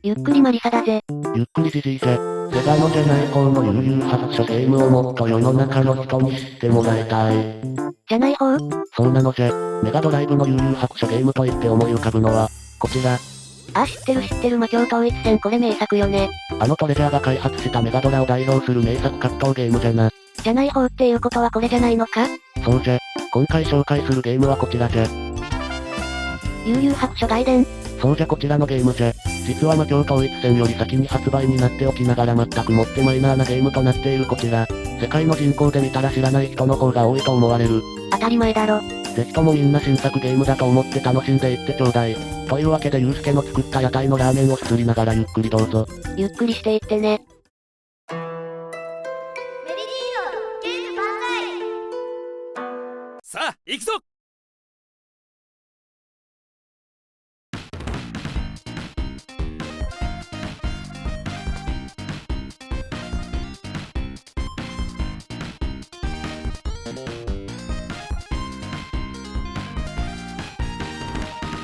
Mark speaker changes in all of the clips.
Speaker 1: ゆっくりマリサだぜ。
Speaker 2: ゆっくりじじいぜ。セガのじゃない方の悠々白書ゲームをもっと世の中の人に知ってもらいたい。
Speaker 1: じゃない方？
Speaker 2: そうなのじゃ。メガドライブの悠々白書ゲームと言って思い浮かぶのは、こちら。
Speaker 1: あ、知ってる魔境統一戦、これ名作よね。
Speaker 2: あのトレジャーが開発したメガドラを代表する名作格闘ゲームじゃな。
Speaker 1: じゃない方っていうことはこれじゃないのか？
Speaker 2: そうじゃ。今回紹介するゲームはこちらじゃ。
Speaker 1: 悠々白書外伝。
Speaker 2: そうじゃこちらのゲームじゃ。実は魔境統一戦より先に発売になっておきながら全くもってマイナーなゲームとなっているこちら。世界の人口で見たら知らない人の方が多いと思われる。
Speaker 1: 当たり前だろ。
Speaker 2: ぜひともみんな新作ゲームだと思って楽しんでいってちょうだい。というわけでゆうすけの作った屋台のラーメンをすすりながらゆっくりどうぞ。
Speaker 1: ゆっくりしていってね。
Speaker 3: メリディーノゲーム万歳。
Speaker 4: さあ行くぞ。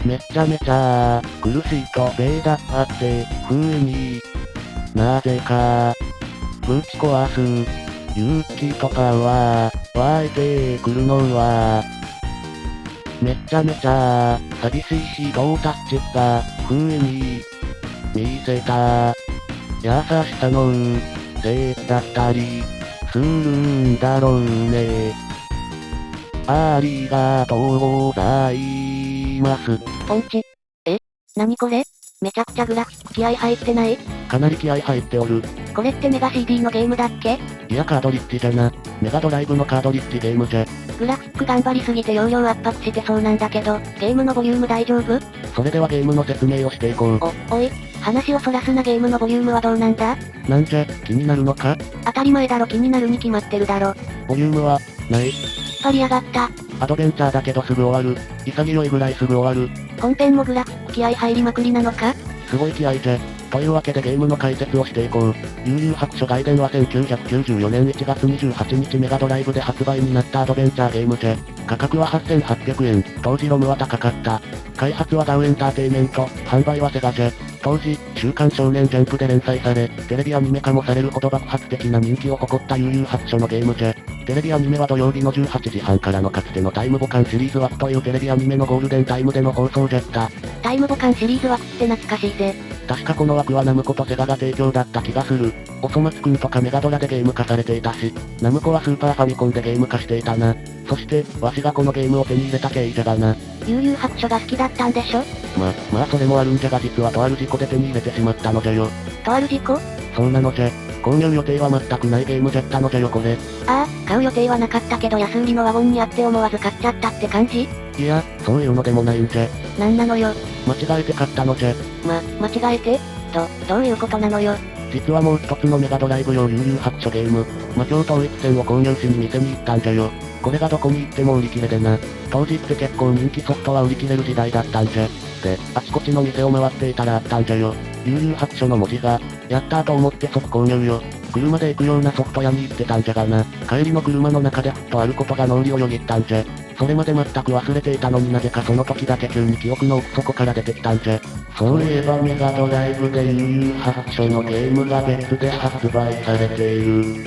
Speaker 2: めちゃめちゃ苦しいとベイダーって風になぜかぶち壊す勇気とかは湧いてくるのはめちゃめちゃ寂しい人たちが風に見せた優しさのせいだったりするんだろうね。ありがとうございます。
Speaker 1: ポンチ。何これ？めちゃくちゃグラフィック気合入ってない？
Speaker 2: かなり気合入っておる。
Speaker 1: これってメガ CD のゲームだっけ？
Speaker 2: いやカードリッジじゃな。メガドライブのカードリッジゲームじゃ。
Speaker 1: グラフィック頑張りすぎて容量圧迫してそうなんだけど、ゲームのボリューム大丈夫？
Speaker 2: それではゲームの説明をしていこう。
Speaker 1: おい、話をそらすな。ゲームのボリュームはどうなんだ？
Speaker 2: なんじゃ、気になるのか？
Speaker 1: 当たり前だろ、気になるに決まってるだろ。
Speaker 2: ボリュームは、ない。
Speaker 1: 引っ張りやがった。
Speaker 2: アドベンチャーだけどすぐ終わる。潔いぐらいすぐ終わる。
Speaker 1: 本編もグラフィック気合入りまくりなのか？
Speaker 2: すごい気合じゃ。というわけでゲームの解説をしていこう。悠々白書外伝は1994年1月28日メガドライブで発売になったアドベンチャーゲームじゃ。価格は8800円。当時ロムは高かった。開発はダウエンターテイメント。販売はセガじゃ。当時、週刊少年ジャンプで連載され、テレビアニメ化もされるほど爆発的な人気を誇った悠々白書のゲームじゃ。テレビアニメは土曜日の18時半からのかつてのタイムボカンシリーズ枠というテレビアニメのゴールデンタイムでの放送じゃった。
Speaker 1: タイムボカンシリーズ枠って懐かしいぜ。
Speaker 2: 確かこの枠はナムコとセガが提供だった気がする。おそ松くんとかメガドラでゲーム化されていたし、ナムコはスーパーファミコンでゲーム化していたな。そして、わしがこのゲームを手に入れた経緯じゃがな。
Speaker 1: 悠々白書が好きだったんでしょ？
Speaker 2: まあそれもあるんじゃが実はとある事故で手に入れてしまったのじゃよ。
Speaker 1: とある事故？
Speaker 2: そうなのじゃ。購入予定は全くないゲームじゃったのじゃよこれ。
Speaker 1: ああ、買う予定はなかったけど安売りのワゴンにあって思わず買っちゃったって感じ？
Speaker 2: いや、そういうのでもないんじゃ。
Speaker 1: なんなのよ。
Speaker 2: 間違えて買ったのじゃ。
Speaker 1: 間違えて？どういうことなのよ。
Speaker 2: 実はもう一つのメガドライブ用悠々白書ゲーム、魔境統一戦を購入しに店に行ったんじゃよ。これがどこに行っても売り切れでな。当時って結構人気ソフトは売り切れる時代だったんじゃ。で、あちこちの店を回っていたらあったんじゃよ。悠々白書の文字が、やったーと思って即購入よ。車で行くようなソフト屋に行ってたんじゃがな。帰りの車の中でふっとあることが脳裏をよぎったんじゃ。それまで全く忘れていたのになぜかその時だけ急に記憶の奥底から出てきたんじゃ。そういえばメガドライブで悠々白書のゲームが別で発売されている。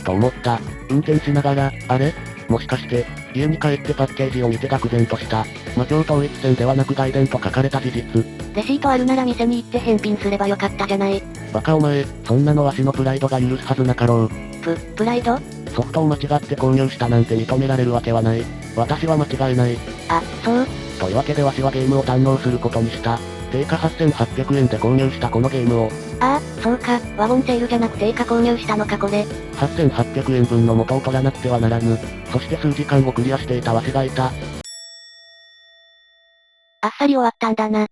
Speaker 2: と思った。運転しながら、あれ？もしかして、家に帰ってパッケージを見て愕然とした。魔境統一戦ではなく外伝と書かれた事実。
Speaker 1: レシートあるなら店に行って返品すればよかったじゃない。
Speaker 2: バカお前、そんなのわしのプライドが許すはずなかろう。
Speaker 1: プライド？
Speaker 2: ソフトを間違って購入したなんて認められるわけはない。私は間違いない。
Speaker 1: そう。
Speaker 2: というわけでわしはゲームを堪能することにした。定価8800円で購入したこのゲームを。
Speaker 1: そうか、ワゴンセールじゃなく定価購入したのかこれ。
Speaker 2: 8800円分の元を取らなくてはならぬ。そして数時間をクリアしていたわしがいた。
Speaker 1: あっさり終わったんだな。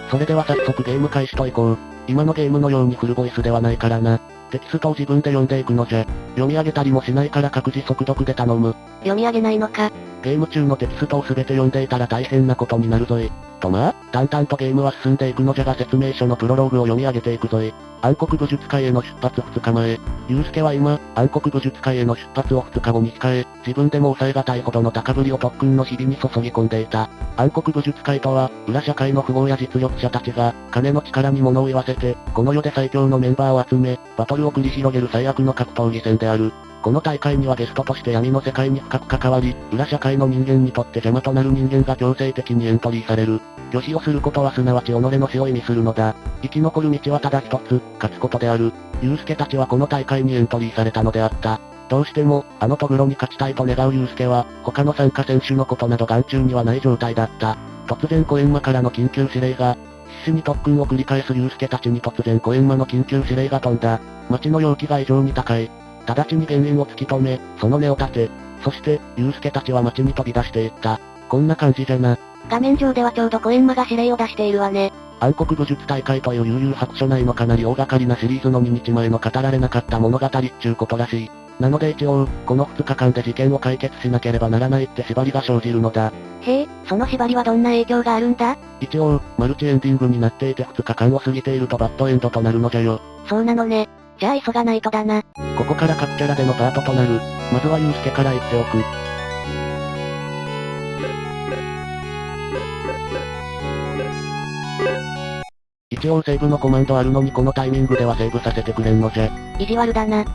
Speaker 2: それでは早速ゲーム開始といこう。今のゲームのようにフルボイスではないからな。テキストを自分で読んでいくのじゃ。読み上げたりもしないから各自速読で頼む。
Speaker 1: 読み上げないのか。
Speaker 2: ゲーム中のテキストを全て読んでいたら大変なことになるぞい。とまあ、淡々とゲームは進んでいくのじゃが説明書のプロローグを読み上げていくぞい。暗黒武術会への出発2日前。ユウスケは今、暗黒武術会への出発を2日後に控え、自分でも抑えがたいほどの高ぶりを特訓の日々に注ぎ込んでいた。暗黒武術会とは、裏社会の富豪や実力者たちが、金の力に物を言わせて、この世で最強のメンバーを集め、バトルを繰り広げる最悪の格闘技戦である。この大会にはゲストとして闇の世界に深く関わり、裏社会の人間にとって邪魔となる人間が強制的にエントリーされる。拒否をすることはすなわち己の死を意味するのだ。生き残る道はただ一つ、勝つことである。ユウスケたちはこの大会にエントリーされたのであった。どうしても、あのトグロに勝ちたいと願うユウスケは、他の参加選手のことなど眼中にはない状態だった。突然コエンマからの緊急指令が、必死に特訓を繰り返すユウスケたちに突然コエンマの緊急指令が飛んだ。街の容器が異常に高い。直ちに原因を突き止め、その根を立て、そして、ユウスケたちは街に飛び出していった。こんな感じじゃな。
Speaker 1: 画面上ではちょうどコエンマが指令を出しているわね。
Speaker 2: 暗黒武術大会という悠々白書内のかなり大掛かりなシリーズの2日前の語られなかった物語っちゅうことらしい。なので一応、この2日間で事件を解決しなければならないって縛りが生じるのだ。
Speaker 1: へえ、その縛りはどんな影響があるんだ？
Speaker 2: 一応、マルチエンディングになっていて2日間を過ぎているとバッドエンドとなるのじゃよ。
Speaker 1: そうなのね。じゃあ急がないとだな。
Speaker 2: ここから各キャラでのパートとなる。まずはユウスケから言っておく。一応セーブのコマンドあるのにこのタイミングではセーブさせてくれんのじゃ。
Speaker 1: 意地悪だな。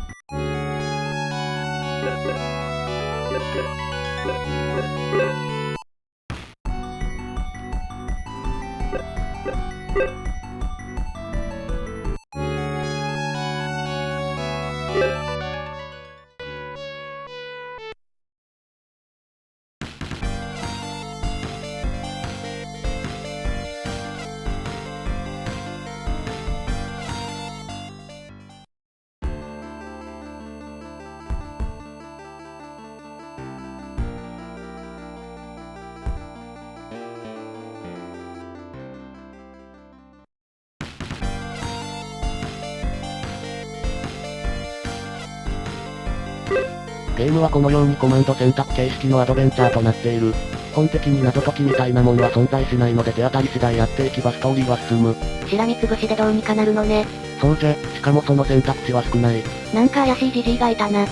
Speaker 2: ゲームはこのようにコマンド選択形式のアドベンチャーとなっている。基本的に謎解きみたいなもんは存在しないので手当たり次第やっていけばストーリーは進む。
Speaker 1: しらみつぶしでどうにかなるのね。
Speaker 2: そうじゃ、しかもその選択肢は少ない。
Speaker 1: なんか怪しいジジイがいたな。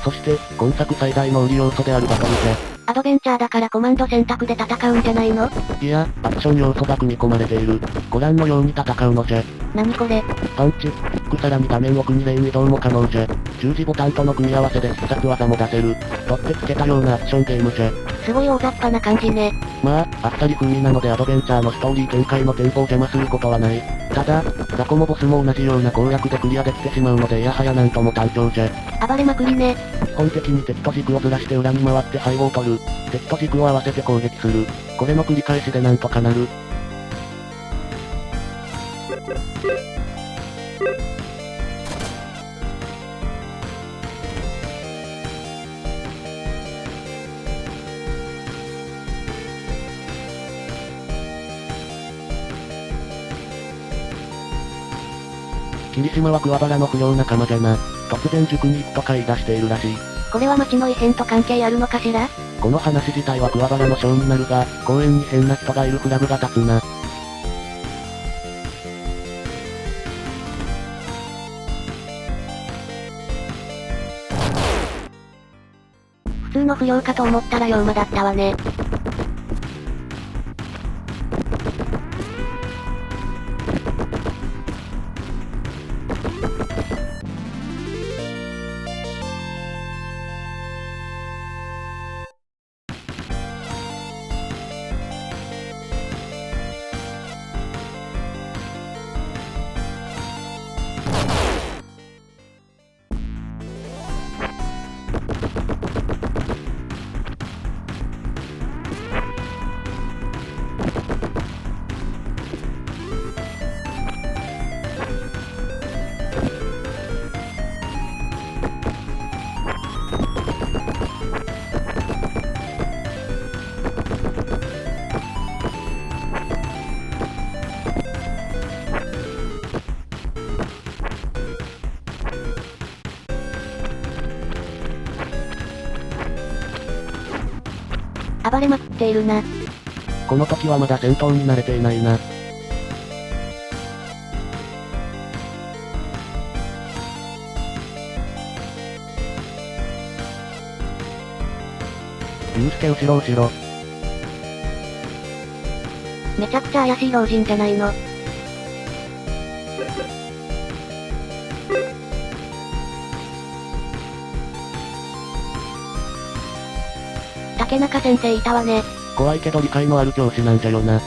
Speaker 2: そして、今作最大の売り要素であるバトルじゃ。
Speaker 1: アドベンチャーだからコマンド選択で戦うんじゃないの？
Speaker 2: いや、アクション要素が組み込まれている。ご覧のように戦うのじゃ。
Speaker 1: 何これ？
Speaker 2: パンチ、キックさらに画面奥にレーン移動も可能じゃ。十字ボタンとの組み合わせで必殺技も出せる。取ってつけたようなアクションゲームじゃ。
Speaker 1: すごい大雑把な感じね。
Speaker 2: まあ、あっさり風味なのでアドベンチャーのストーリー展開のテンポを邪魔することはない。ただ、雑魚もボスも同じような攻略でクリアできてしまうのでいやはやなんとも単調じゃ。
Speaker 1: 暴れまくりね。
Speaker 2: 基本的に敵と軸をずらして裏に回って背後を取る。敵と軸を合わせて攻撃する。これの繰り返しでなんとかなる。霧島は桑原の不良仲間じゃな。突然塾に行くとか言い出しているらしい。
Speaker 1: これは町の異変と関係あるのかしら？
Speaker 2: この話自体は桑原の章になるが、公園に変な人がいるフラグが立つな。
Speaker 1: 普通の不良かと思ったら妖魔だったわね。暴れまくっているな。
Speaker 2: この時はまだ戦闘に慣れていないな。ユウスケ後ろ後ろ。
Speaker 1: めちゃくちゃ怪しい老人じゃないの。竹中先生いたわね。
Speaker 2: 怖いけど理解のある教師なんじゃよな。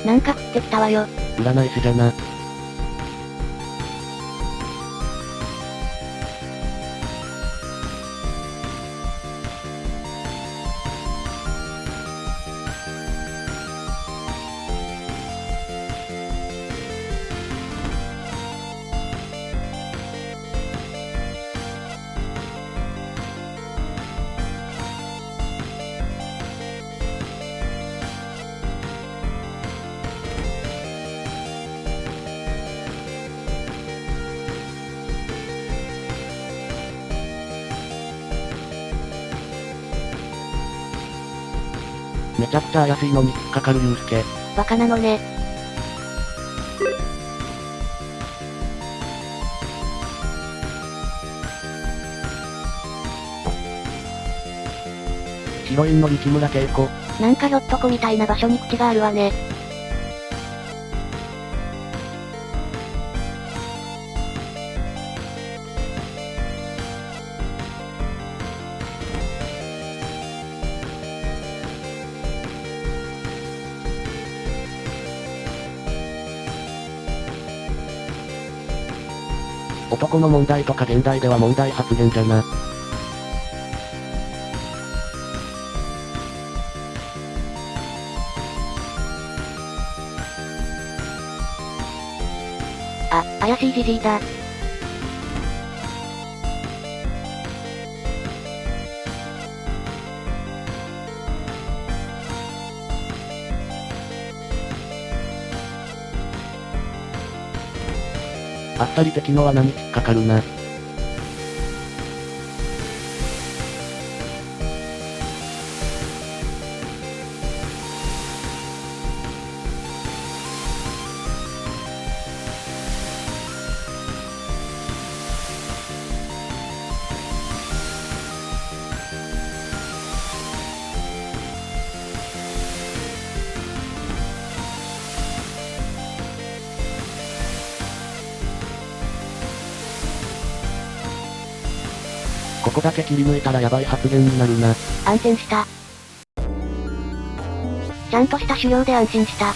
Speaker 1: なんか降ってきたわよ。
Speaker 2: 占い師じゃな。めちゃくちゃ怪しいのに引っかかるユウスケ。
Speaker 1: バカなのね。
Speaker 2: ヒロインの雪村恵子。
Speaker 1: なんかひょっとこみたいな場所に口があるわね。
Speaker 2: 男の問題とか現代では問題発言じゃな。
Speaker 1: あ、怪しいじじいだ。
Speaker 2: あっさり敵の罠に引っかかるな。ここだけ切り抜いたらヤバい発言になるな。
Speaker 1: 安心した。ちゃんとした修行で安心した。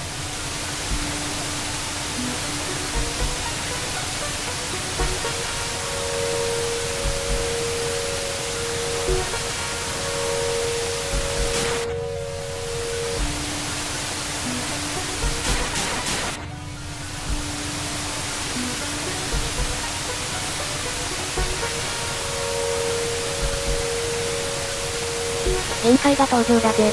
Speaker 1: 宴会が登場だぜ。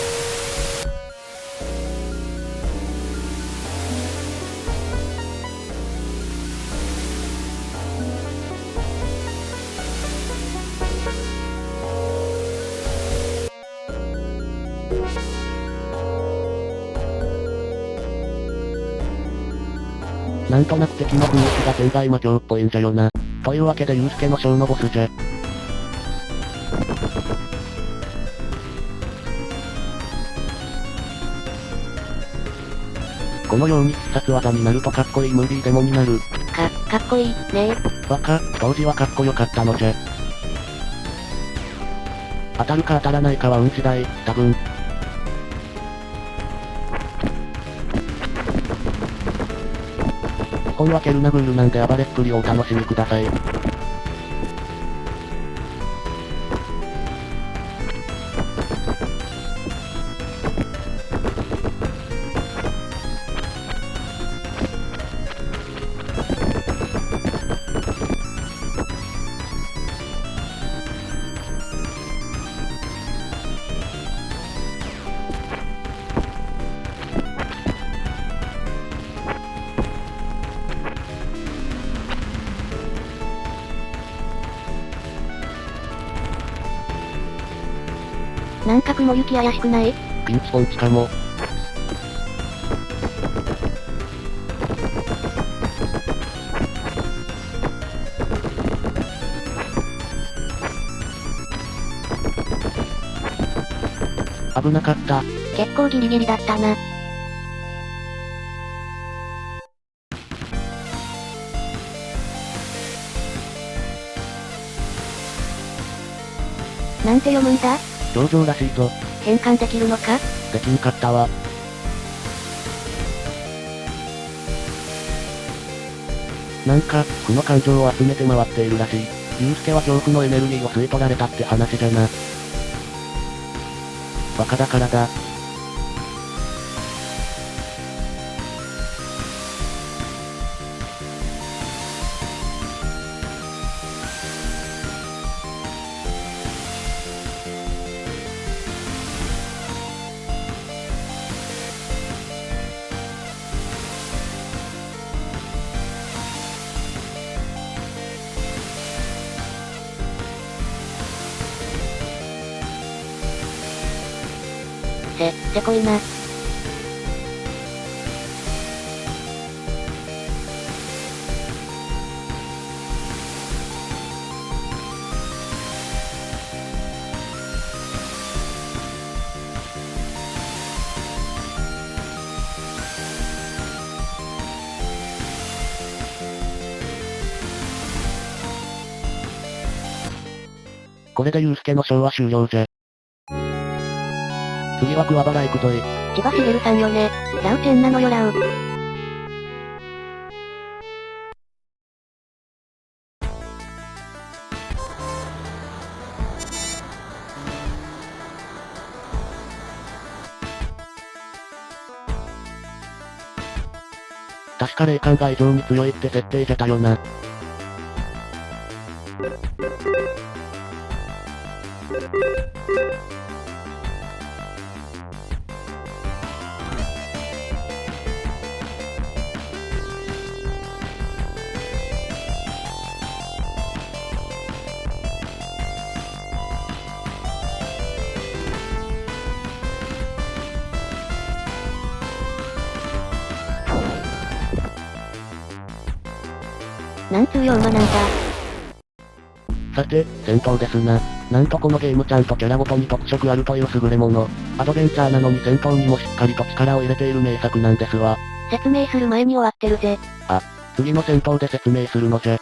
Speaker 2: なんとなく敵の雰囲気が天外魔境っぽいんじゃよな。というわけでユウスケのショーのボスじゃ。このように必殺技になるとかっこいいムービーデモになる。
Speaker 1: かっこいい、ねえ。
Speaker 2: バカ、当時はかっこよかったのじゃ。当たるか当たらないかは運次第、多分。本はケルナグールなんで暴れっぷりをお楽しみください。
Speaker 1: なんか雲行き怪しくない？
Speaker 2: ピンチポンチかも。危なかった。
Speaker 1: 結構ギリギリだったな。なんて読むんだ？
Speaker 2: 上々らしいぞ。
Speaker 1: 変換できるのか？
Speaker 2: できんかったわ。なんか、負の感情を集めて回っているらしい。ユウスケは恐怖のエネルギーを吸い取られたって話じゃな。バカだからだ。
Speaker 1: せこいな。
Speaker 2: これでユウスケのショーは終了じゃ。次は桑原行くぞい。
Speaker 1: 千葉茂さんよね。ラウチェンなのよラウ。
Speaker 2: 確か霊感が異常に強いって設定じゃたよな。
Speaker 1: なんつうよ馬なんだ。
Speaker 2: さて、戦闘ですな。なんとこのゲームちゃんとキャラごとに特色あるという優れもの。アドベンチャーなのに戦闘にもしっかりと力を入れている名作なんですわ。
Speaker 1: 説明する前に終わってるぜ。
Speaker 2: 次の戦闘で説明するのじゃ。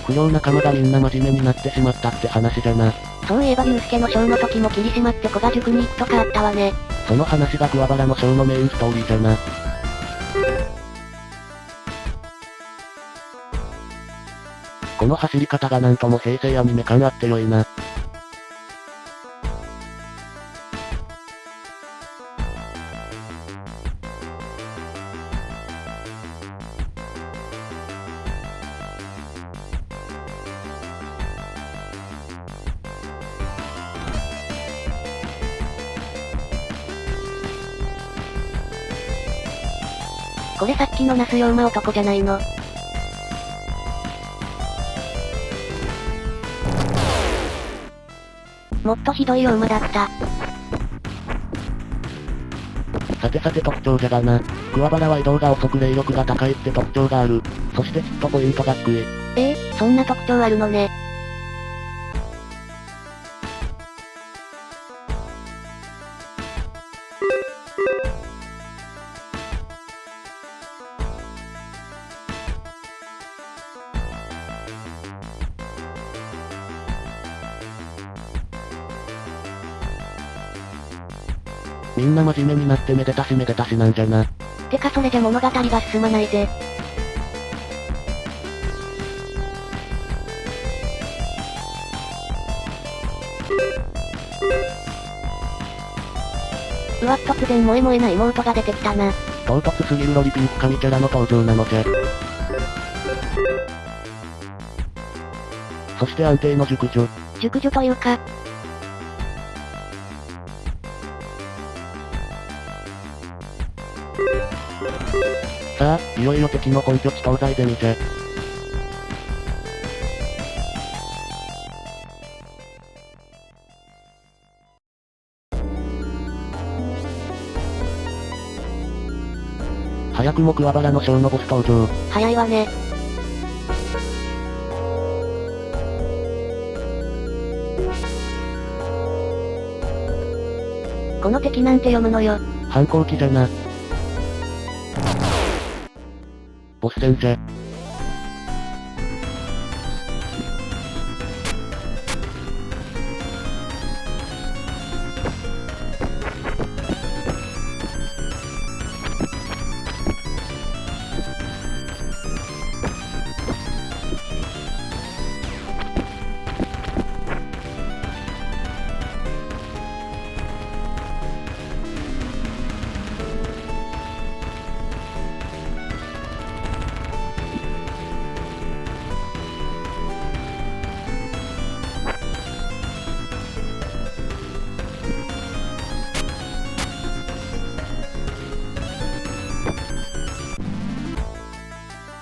Speaker 2: 不良仲間がみんな真面目になってしまったって話じゃな。
Speaker 1: そういえばユウスケのショーの時も霧島って子が塾に行くとかあったわね。
Speaker 2: その話が桑原のショーのメインストーリーじゃな。この走り方がなんとも平成アニメ感あって良いな。
Speaker 1: これさっきのナスヨウマ男じゃないの。もっとひどいヨウマだった。
Speaker 2: さてさて特徴じゃがな。桑原は移動が遅く霊力が高いって特徴がある。そしてヒットポイントが低い。
Speaker 1: そんな特徴あるのね。
Speaker 2: みんな真面目になってめでたしなんじゃな。
Speaker 1: てかそれじゃ物語が進まないぜ。うわっ突然萌え萌えな妹が出てきたな。
Speaker 2: 唐突すぎるロリピンク神キャラの登場なのじゃ。そして安定の熟女。
Speaker 1: 熟女というか、
Speaker 2: さあ、いよいよ敵の本拠地東西ゼミじゃ。早くも桑原のショーのボス登場。
Speaker 1: 早いわね。この敵なんて読むのよ。
Speaker 2: 反抗期じゃな。ボス戦じゃ。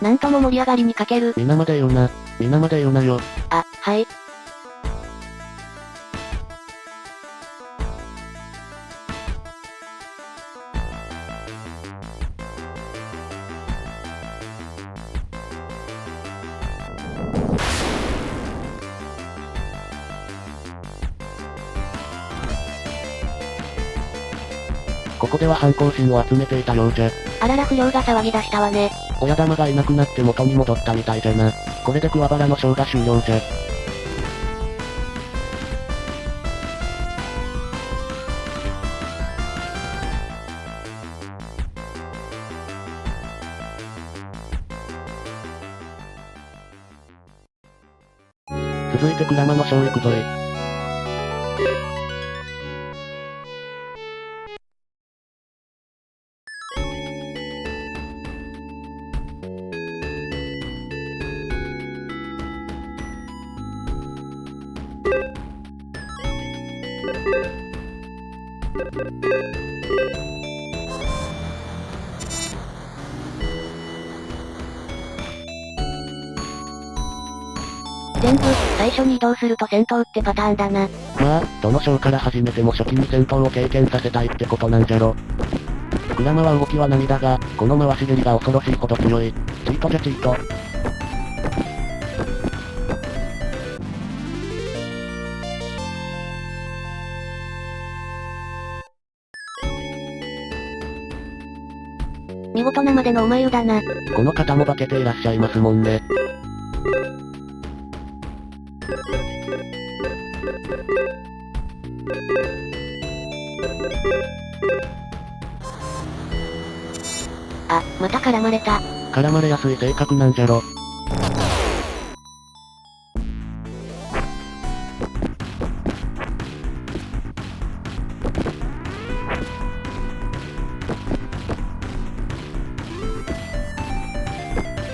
Speaker 1: なんとも盛り上がりに欠ける。
Speaker 2: 皆まで言うな。皆まで言うなよ。
Speaker 1: あ、はい。
Speaker 2: ここでは反抗心を集めていたようじゃ。
Speaker 1: あらら不良が騒ぎ出したわね。
Speaker 2: 親玉がいなくなって元に戻ったみたいじゃな。これで桑原のショーが終了じゃ。続いて鞍馬のショー行くぞい。
Speaker 1: 全部、最初に移動すると戦闘ってパターンだな。
Speaker 2: まあ、どの章から始めても初期に戦闘を経験させたいってことなんじゃろ。鞍馬は動きは何だが、この回し蹴りが恐ろしいほど強い。チートじゃチート。
Speaker 1: 見事なまでのお眉だな。
Speaker 2: この方も化けていらっしゃいますもんね。
Speaker 1: あ、また絡まれた。
Speaker 2: 絡まれやすい性格なんじゃろ。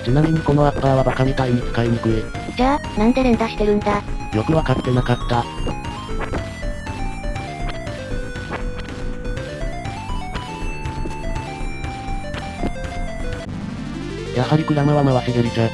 Speaker 2: ちなみにこのアッパーはバカみたいに使いにくい。
Speaker 1: じゃあ、なんで連打してるんだ。
Speaker 2: よくわかってなかった。やはり鞍馬は回し蹴りじゃ。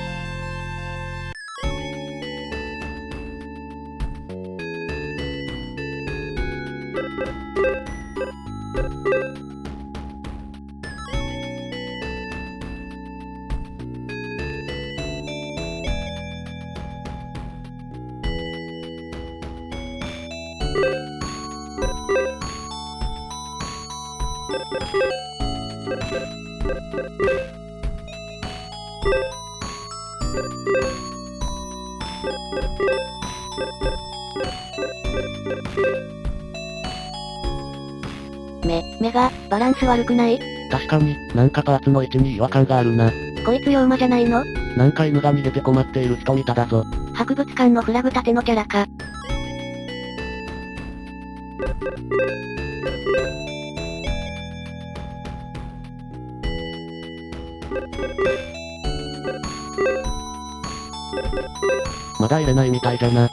Speaker 1: 目が、バランス悪くない？
Speaker 2: 確かに、なんかパーツの位置に違和感があるな。
Speaker 1: こいつ妖魔じゃないの？
Speaker 2: なんか犬が逃げて困っている人見ただぞ。
Speaker 1: 博物館のフラグ立てのキャラか。
Speaker 2: まだ入れないみたいじゃな。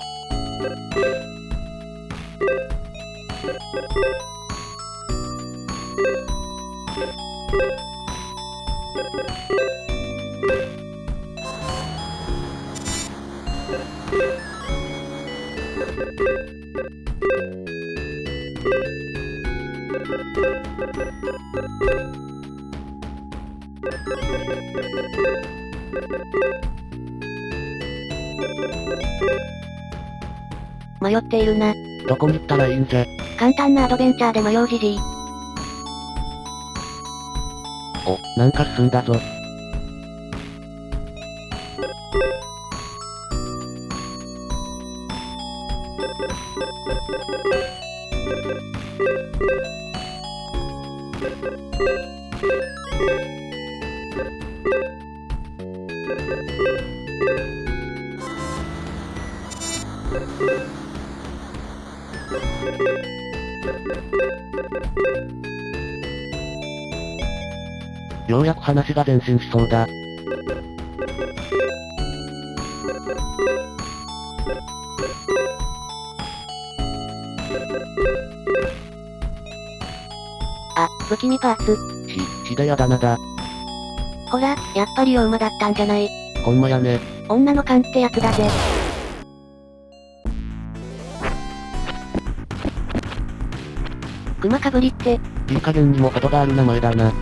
Speaker 1: 迷っているな。
Speaker 2: どこに行ったらいいんじゃ。
Speaker 1: 簡単なアドベンチャーで迷うじじい。
Speaker 2: お、なんか進んだぞ。ようやく話が前進しそうだ。
Speaker 1: あ、不気味パーツ。
Speaker 2: ひでやだなだ。
Speaker 1: ほら、やっぱり妖魔だったんじゃない。
Speaker 2: ほんまやね。
Speaker 1: 女の勘ってやつだぜ。熊かぶりって、
Speaker 2: いい加減にも程がある名前だな。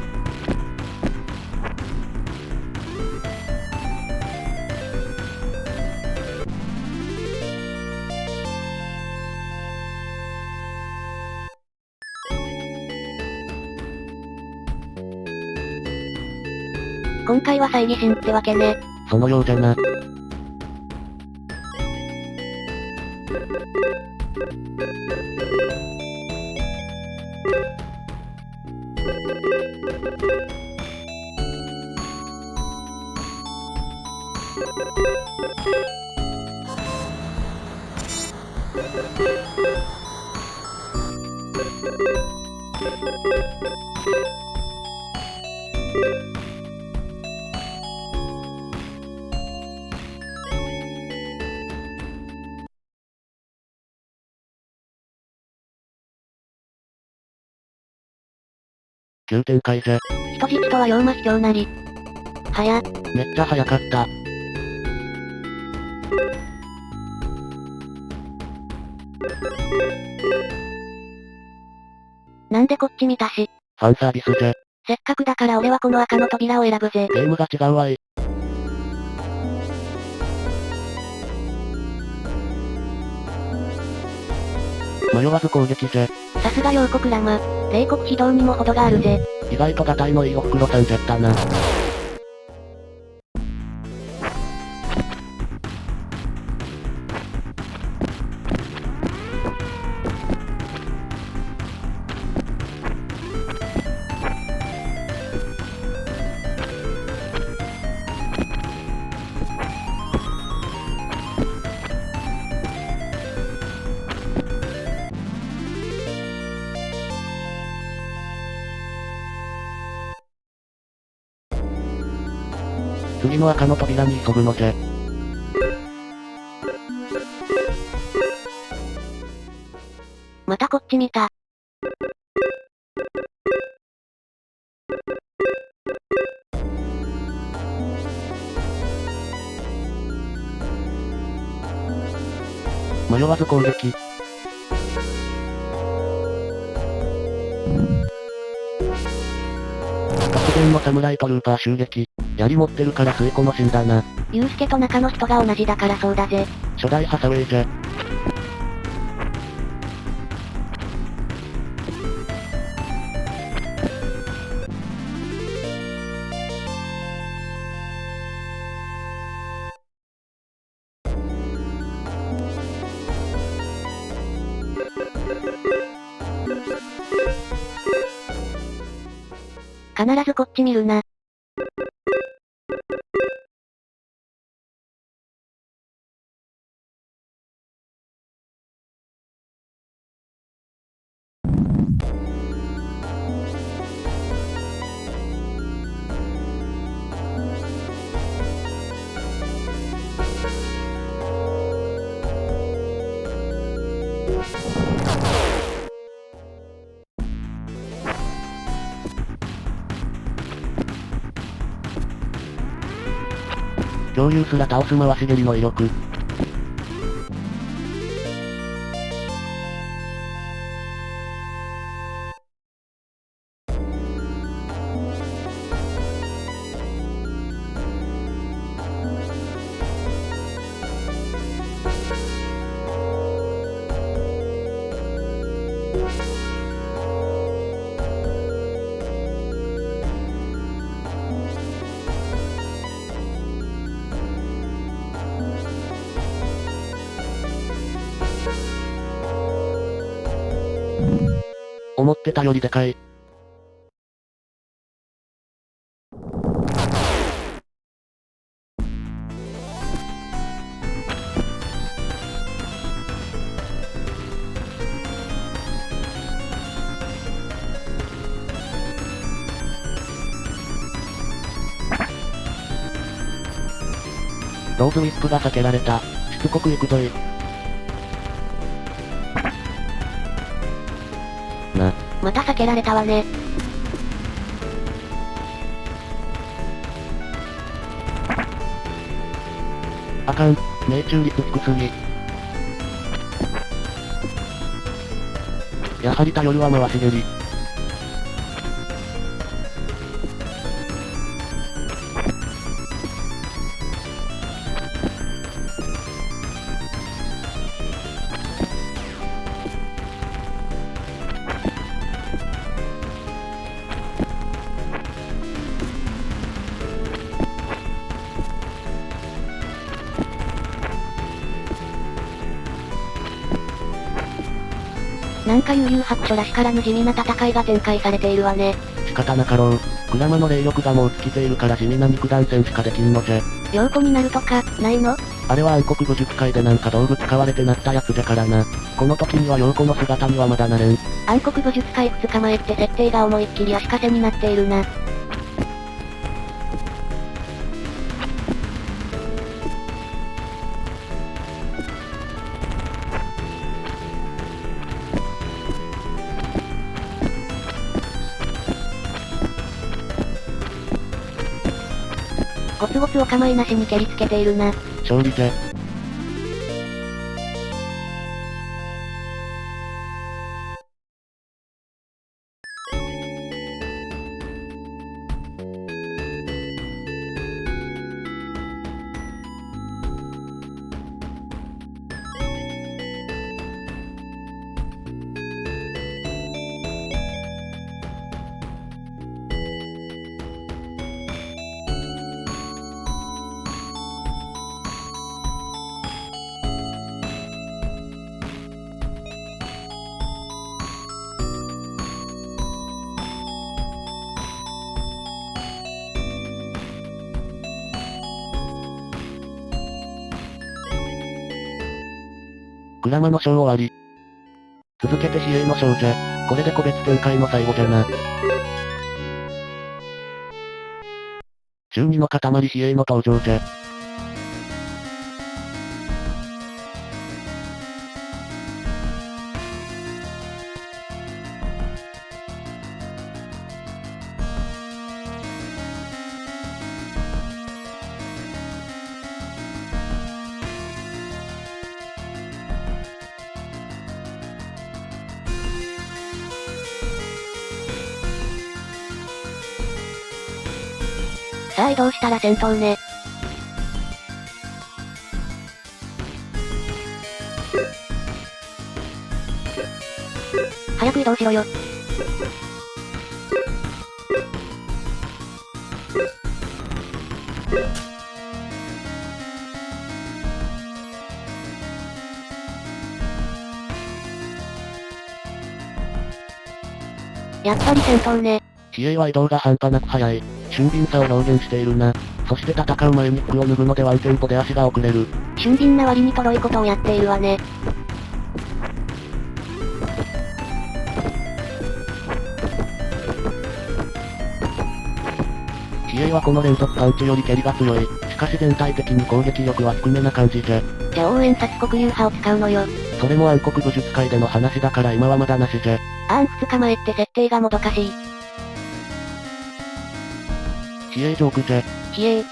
Speaker 1: 今回は猜疑心ってわけね。
Speaker 2: そのようじゃな。急展開じゃ。
Speaker 1: 人質とは妖魔卑怯なり。
Speaker 2: めっちゃ早かった。
Speaker 1: なんでこっち見たし。
Speaker 2: ファンサービスじゃ。
Speaker 1: せっかくだから俺はこの赤の扉を選ぶぜ。
Speaker 2: ゲームが違うわい。迷わず攻撃じゃ。
Speaker 1: さすが陽国ラマ。冷酷非道にも程があるぜ。
Speaker 2: 意外とガタイのいいおふくろさんじゃったな。次の赤の扉に急ぐのじゃ。
Speaker 1: またこっち見た。
Speaker 2: 迷わず攻撃。突然のサムライトルーパー襲撃。槍持ってるから吸い込の死んだな。
Speaker 1: ユウスケと中の人が同じだからそうだぜ。
Speaker 2: 初代ハサウェイじゃ。
Speaker 1: 必ずこっち見るな。
Speaker 2: 共有すら倒す回し蹴りの威力。思ってたよりでかい。ローズウィップが避けられた。しつこく行くぞい。
Speaker 1: また避けられたわね。
Speaker 2: あかん。命中率低すぎ。やはり頼るは回し蹴り。
Speaker 1: なんか悠々白書らしからぬ地味な戦いが展開されているわね。
Speaker 2: 仕方なかろう。クラマの霊力がもう尽きているから地味な肉弾戦しかできんのじゃ。
Speaker 1: 陽子になるとか、ないの？
Speaker 2: あれは暗黒武術界でなんか道具使われてなったやつじゃからな。この時には陽子の姿にはまだなれん。
Speaker 1: 暗黒武術界2日前って設定が思いっきり足かせになっているな。ゴツゴツお構いなしに蹴りつけているな。
Speaker 2: 勝利じゃ。クラマの章終わり。続けて比叡の章じゃ。これで個別展開の最後じゃな。中二の塊比叡の登場じゃ。
Speaker 1: さあ移動したら戦闘ね。早く移動しろよ。やっぱり戦闘ね。
Speaker 2: 比叡は移動が半端なく速い。俊敏さを表現しているな。そして戦う前に服を脱ぐのでワンテンポで足が遅れる。
Speaker 1: 俊敏な割にとろいことをやっているわね。
Speaker 2: 比叡はこの連続パンチより蹴りが強い。しかし全体的に攻撃力は低めな感じじゃ。
Speaker 1: じゃあ応援殺黒流派を使うのよ。
Speaker 2: それも暗黒武術界での話だから今はまだなしじゃ。
Speaker 1: 2日前って設定がもどかしい。
Speaker 2: 比叡ジョークじゃ。
Speaker 1: 比叡。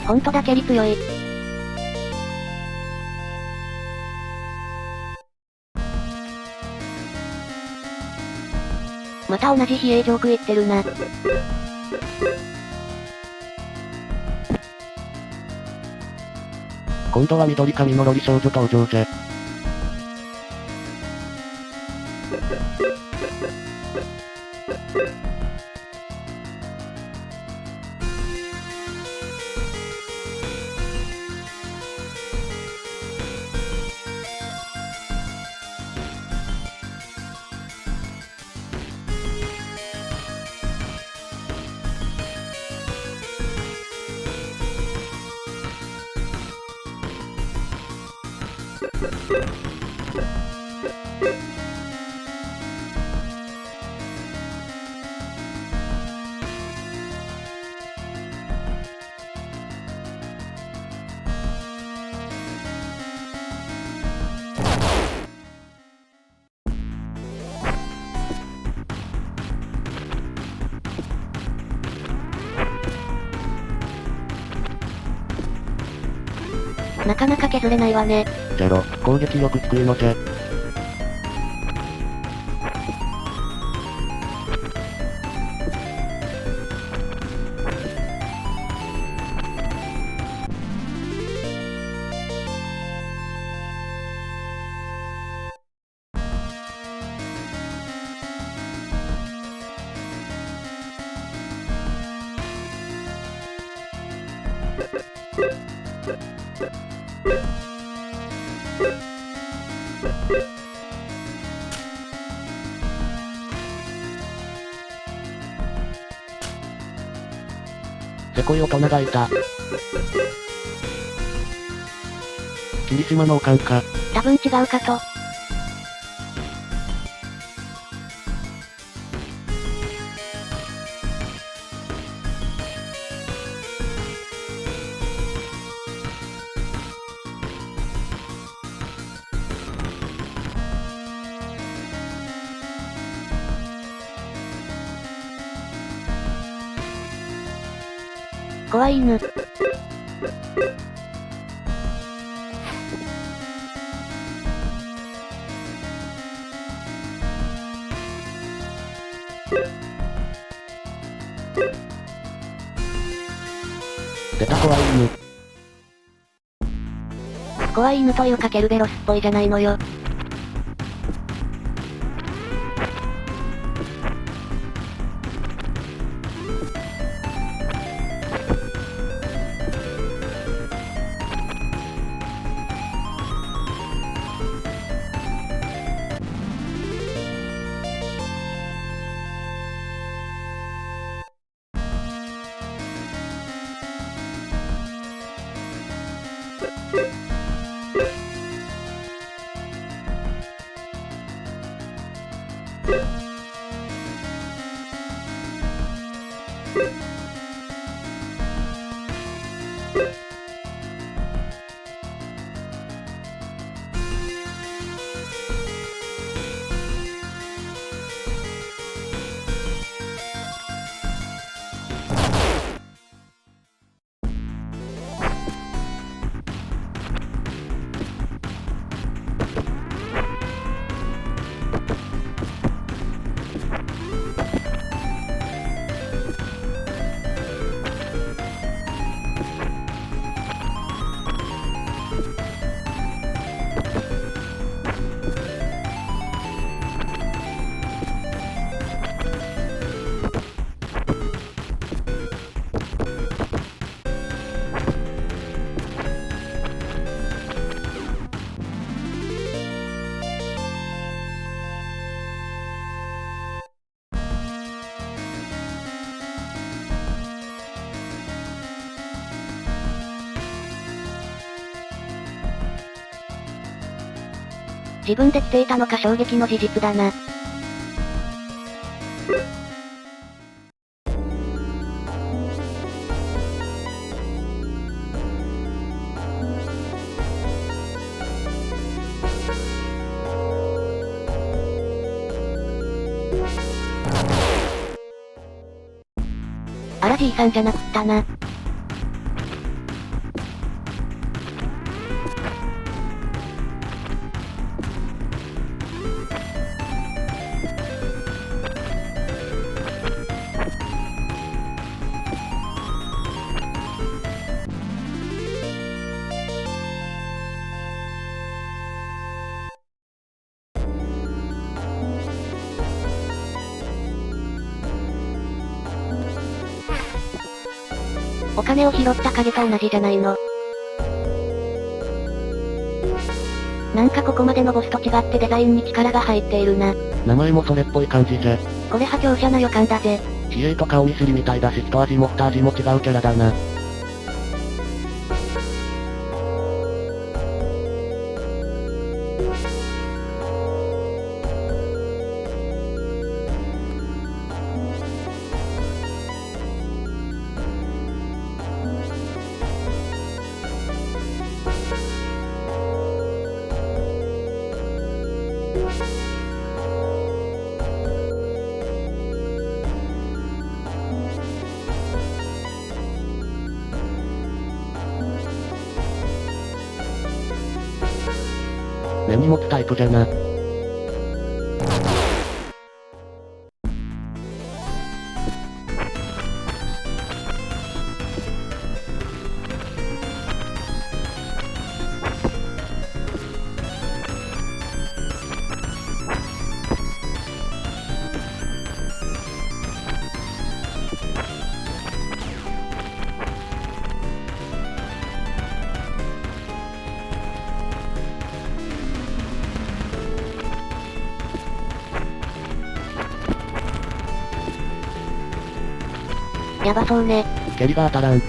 Speaker 1: ほんとだ蹴り強い。また同じ比叡ジョーク言ってるな。
Speaker 2: 今度は緑髪のロリ少女登場じゃ。なかなか削れないわね。じゃろ、攻撃力低いのじゃ。せこい大人がいた。霧島のおかんか。
Speaker 1: 多分違うかと。怖い犬。
Speaker 2: 出た怖い犬。
Speaker 1: 怖い犬というかケルベロスっぽいじゃないのよ。自分で着ていたのか衝撃の事実だな。あらじいさんじゃなくったな。お金を拾った影と同じじゃないの。なんかここまでのボスと違ってデザインに力が入っているな。
Speaker 2: 名前もそれっぽい感じじゃ。
Speaker 1: これ破強者な予感だぜ。
Speaker 2: キエイと顔見知りみたいだし一味も二味も違うキャラだな。根に持つタイプじゃな。
Speaker 1: やばそうね。
Speaker 2: 蹴りが当たらん。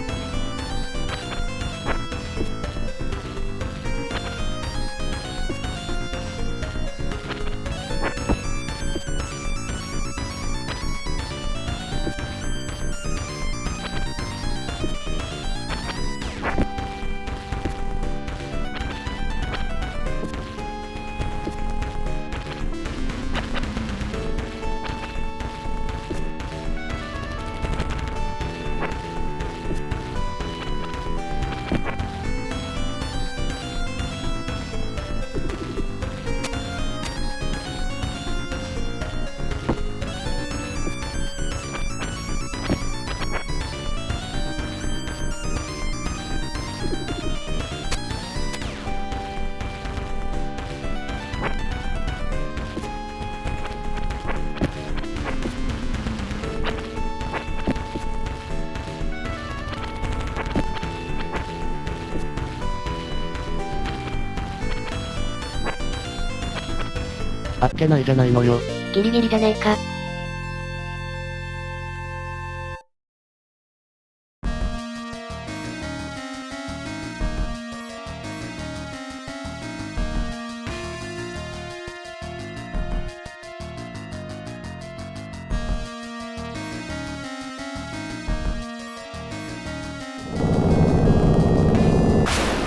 Speaker 2: あっけないじゃないのよ。
Speaker 1: ギリギリじゃねえか。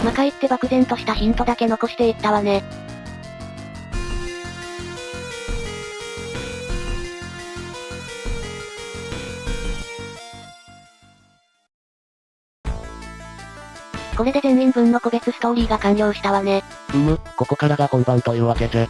Speaker 1: 魔界って漠然としたヒントだけ残していったわね。これで全員分の個別ストーリーが完了したわね。
Speaker 2: ここからが本番というわけじゃ。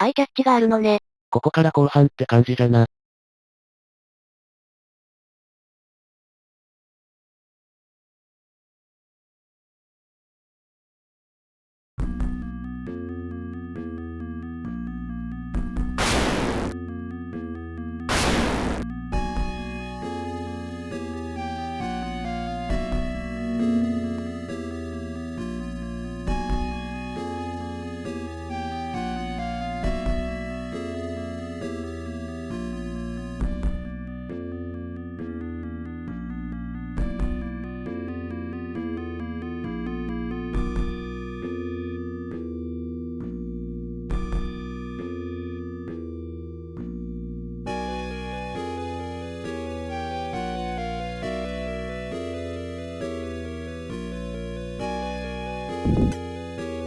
Speaker 1: アイキャッチがあるのね。
Speaker 2: ここから後半って感じじゃな。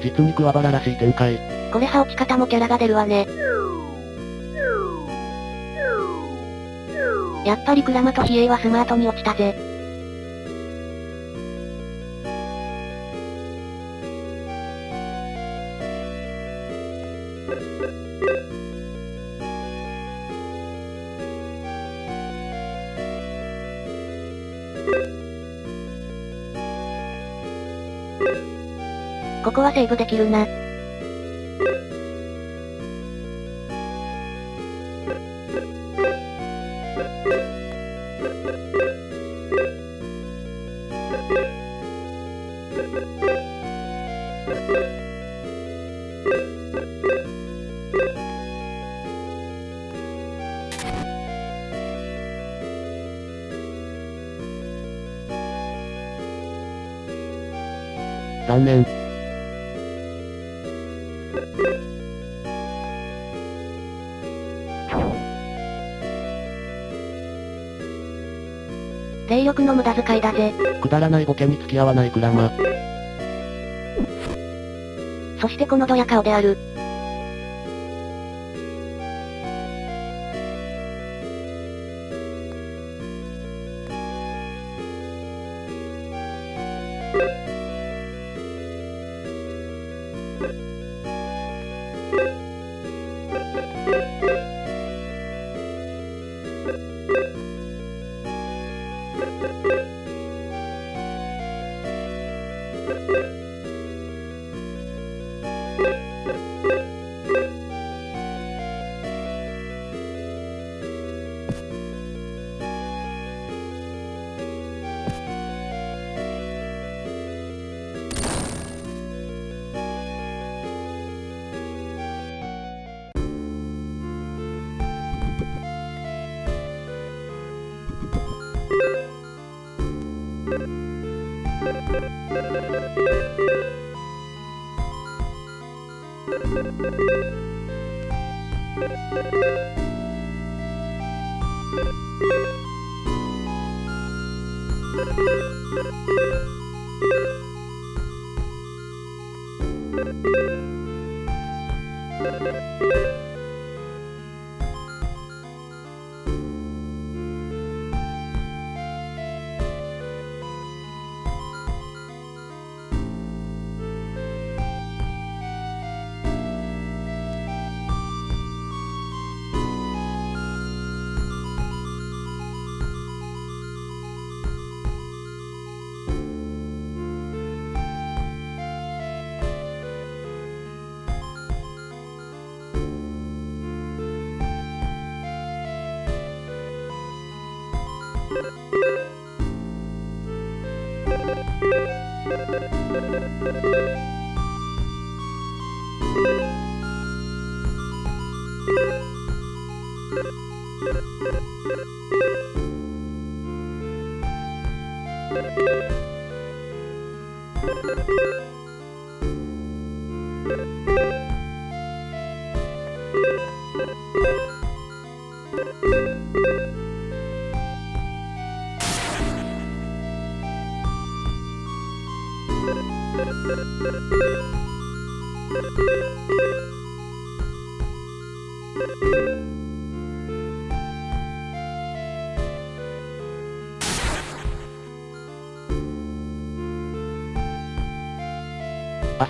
Speaker 2: 実に桑原らしい展開。
Speaker 1: これ羽落ち方もキャラが出るわね。やっぱりクラマと比叡はスマートに落ちたぜ。ここはセーブできるな。
Speaker 2: 残念。
Speaker 1: 霊力の無駄遣いだぜ。
Speaker 2: くだらないボケに付き合わないクラマ。
Speaker 1: そしてこのドヤ顔である。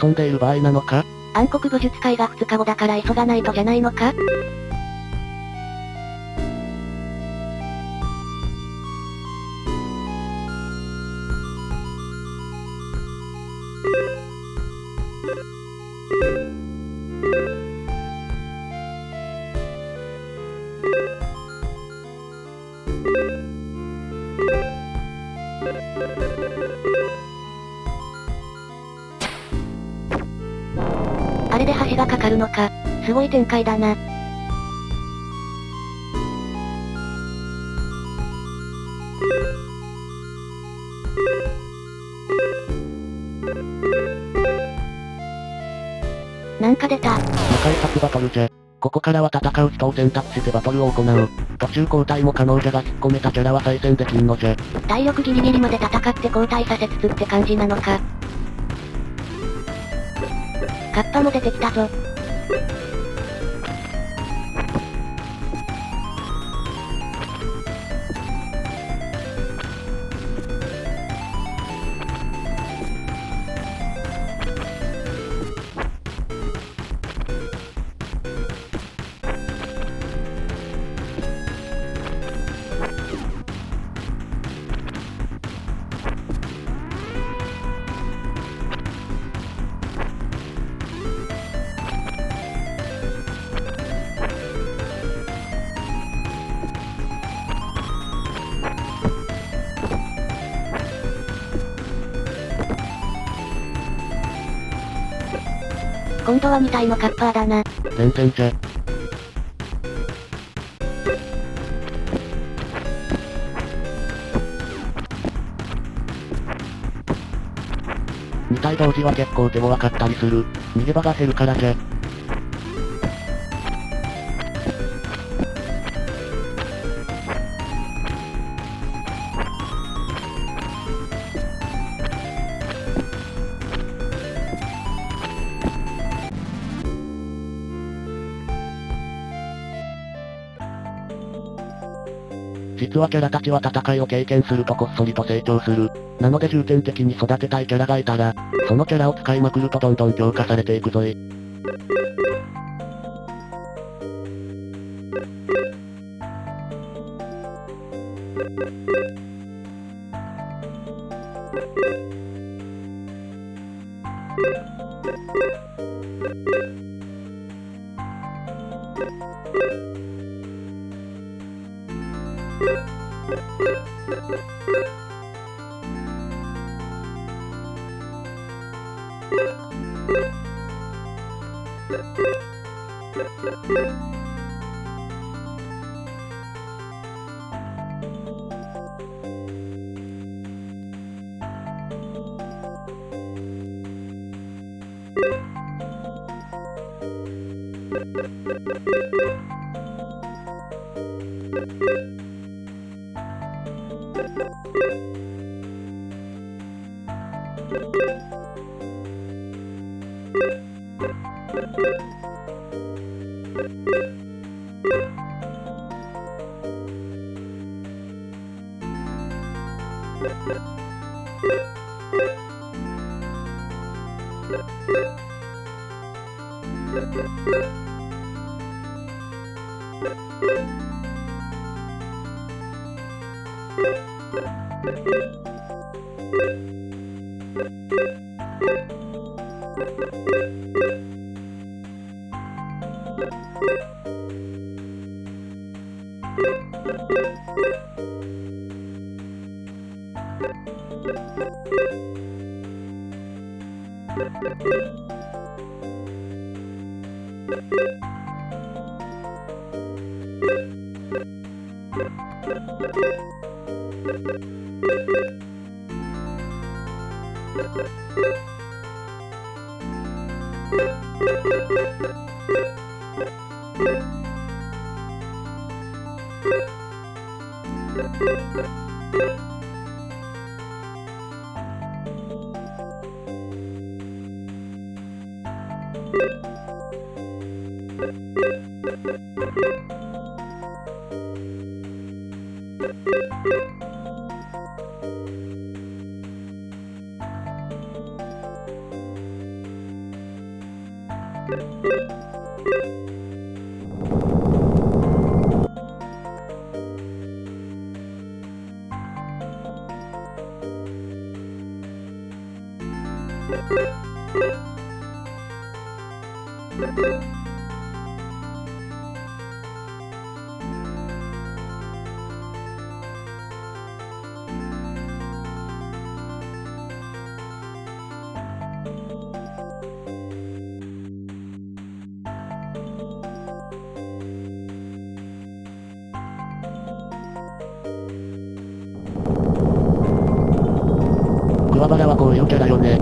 Speaker 2: 遊んでいる場合なのか？
Speaker 1: 暗黒武術会が2日後だから急がないとじゃないのか？あれで橋がかかるのか。すごい展開だな。なんか出た。
Speaker 2: 無開発バトルじゃ。ここからは戦う人を選択してバトルを行う。途中交代も可能じゃが引っ込めたキャラは再戦できんのじゃ。
Speaker 1: 体力ギリギリまで戦って交代させつつって感じなのか。カッパも出てきたぞ。今度は2体のカッパーだな。
Speaker 2: 連戦じゃ。2体同時は結構手強かったりする。逃げ場が減るからじゃ。実はキャラたちは戦いを経験するとこっそりと成長する。なので重点的に育てたいキャラがいたら、そのキャラを使いまくるとどんどん強化されていくぞい。桑原はこういうキャラよね。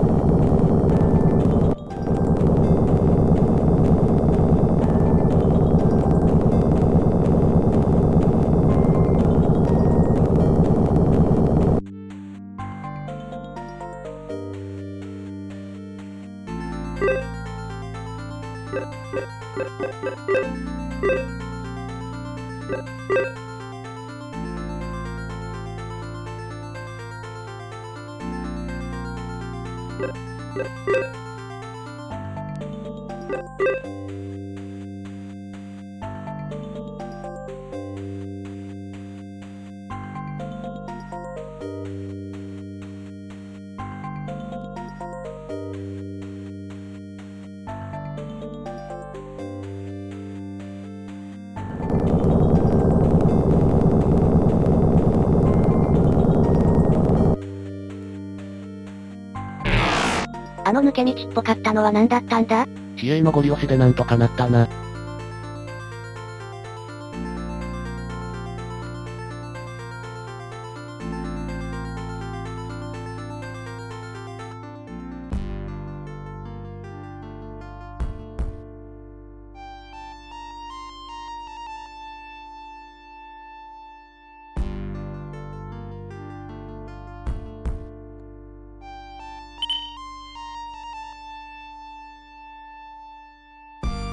Speaker 1: あの抜け道っぽかったのは何だったんだ？
Speaker 2: 比叡のゴリ押しでなんとかなったな。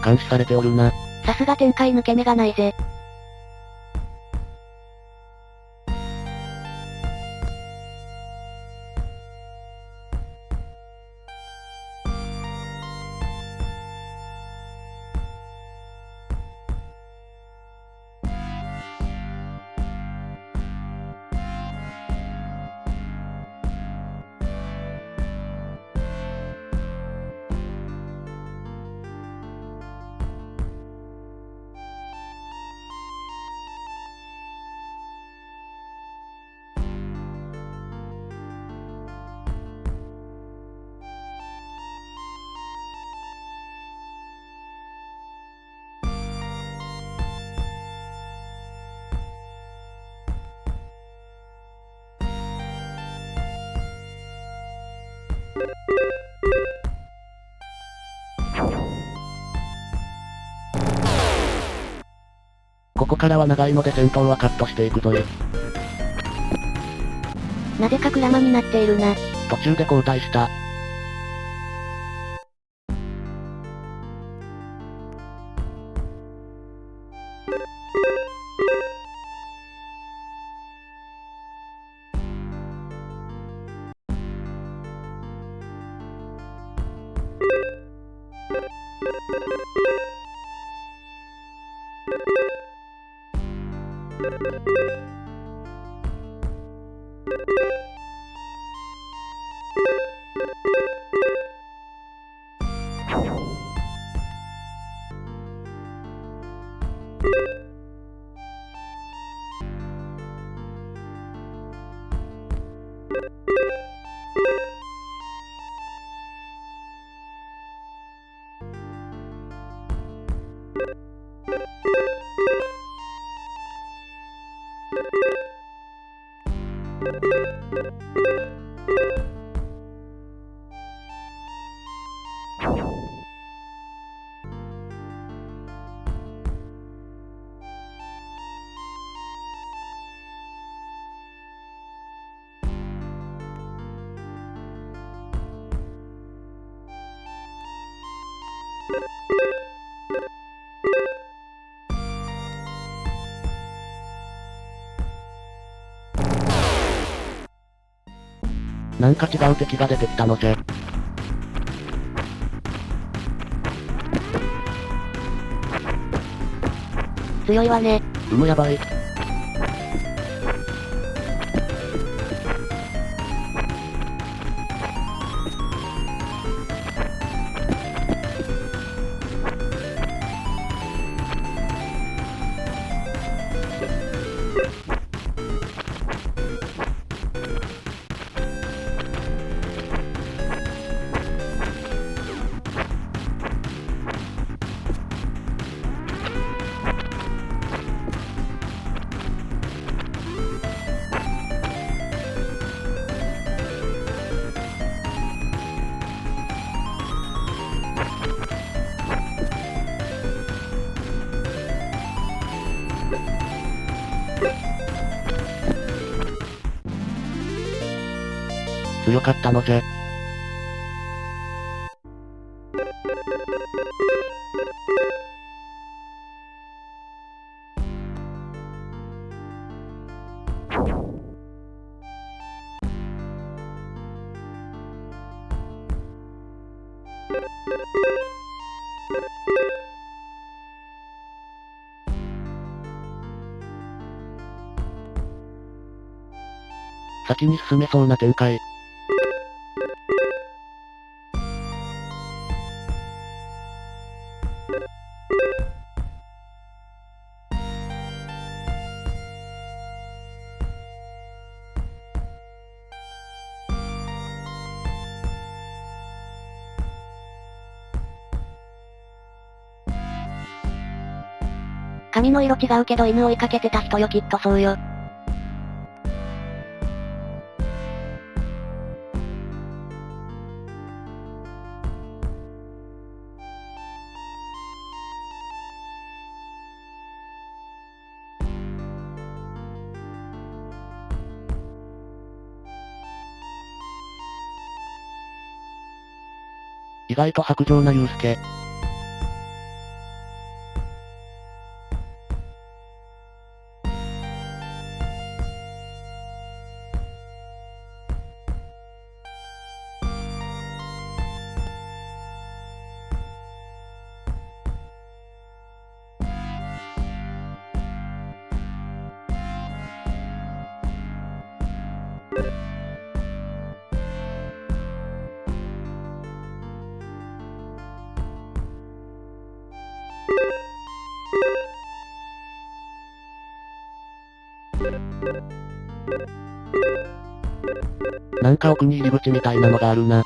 Speaker 2: 監視されておるな。
Speaker 1: さすが展開抜け目がないぜ。ここからは長いので戦闘はカットしていくぞい。なぜかクラマになっているな。
Speaker 2: 途中で交代した。なんか違う敵が出てきたのじゃ。
Speaker 1: 強いわね。
Speaker 2: やばい。強かったのじゃ。先に進めそうな展開。
Speaker 1: 髪の色違うけど犬追いかけてた人よ、きっとそうよ。
Speaker 2: 意外と薄情なユウスケ。なんか奥に入り口みたいなのがあるな。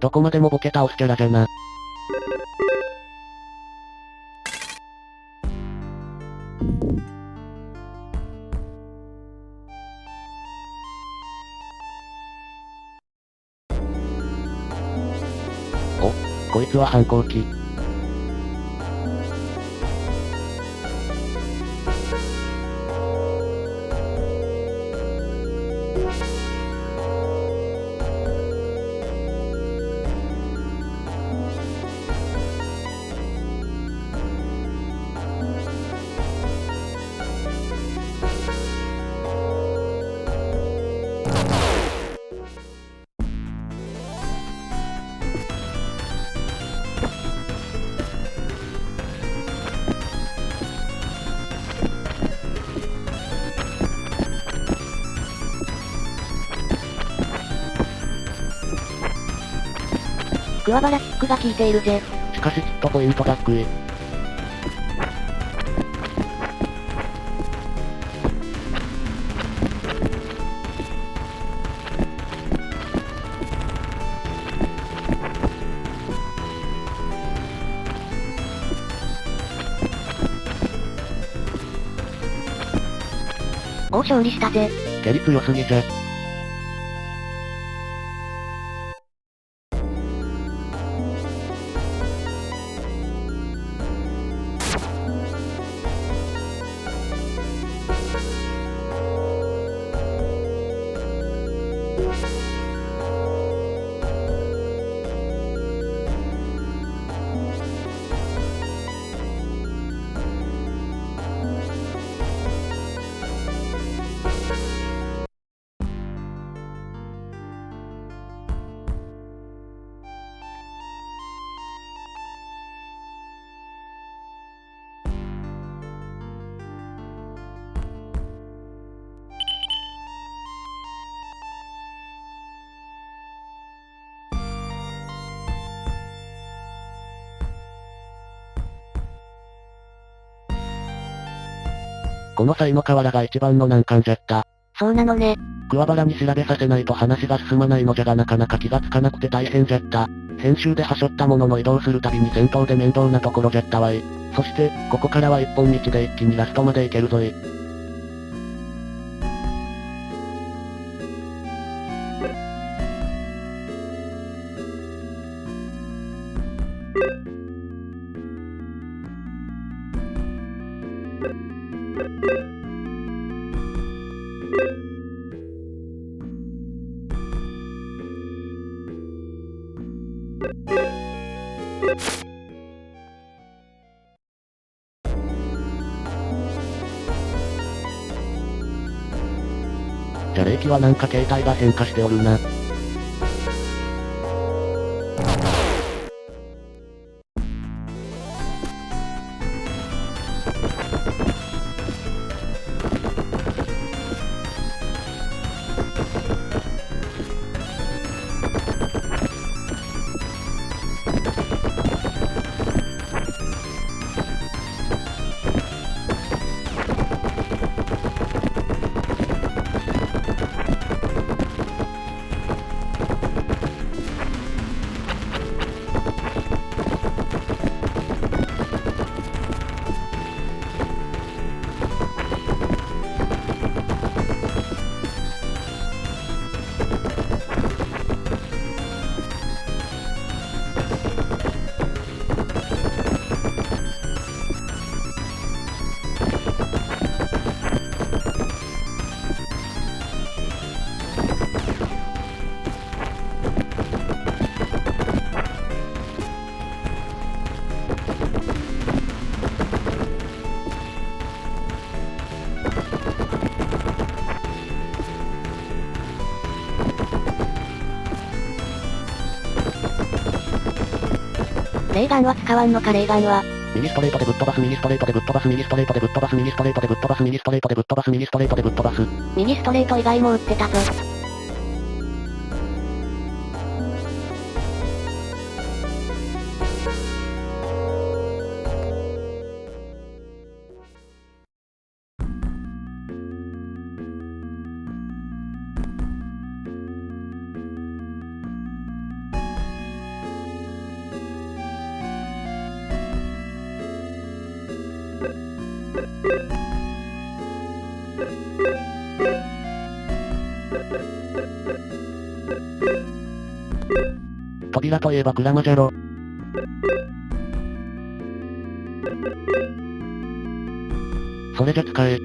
Speaker 2: どこまでもボケ倒すキャラじゃな。お、こいつは反抗期。
Speaker 1: 桑原キックが効いているぜ。
Speaker 2: しかしヒットポイントが低い。
Speaker 1: お、勝利したぜ。
Speaker 2: 蹴り強すぎじゃ。この際の河原が一番の難関じゃった。
Speaker 1: そうなのね。
Speaker 2: 桑原に調べさせないと話が進まないのじゃがなかなか気がつかなくて大変じゃった。編集ではしょったものの移動するたびに戦闘で面倒なところじゃったわい。そして、ここからは一本道で一気にラストまで行けるぞい。じゃ霊気はなんか形態が変化しておるな。
Speaker 1: レーガンは使わんのかレーガンは。
Speaker 2: 右ストレートでぶっ飛ばす右ストレートでぶっ飛ばす右ストレートでぶっ飛ばす右ストレートでぶっ飛ばす右ストレートでぶっ飛ばす右ストレートでぶっ飛ばす。
Speaker 1: 右ストレート以外も打ってたぞ。
Speaker 2: 扉といえばクラマじゃろ。それじゃ使え。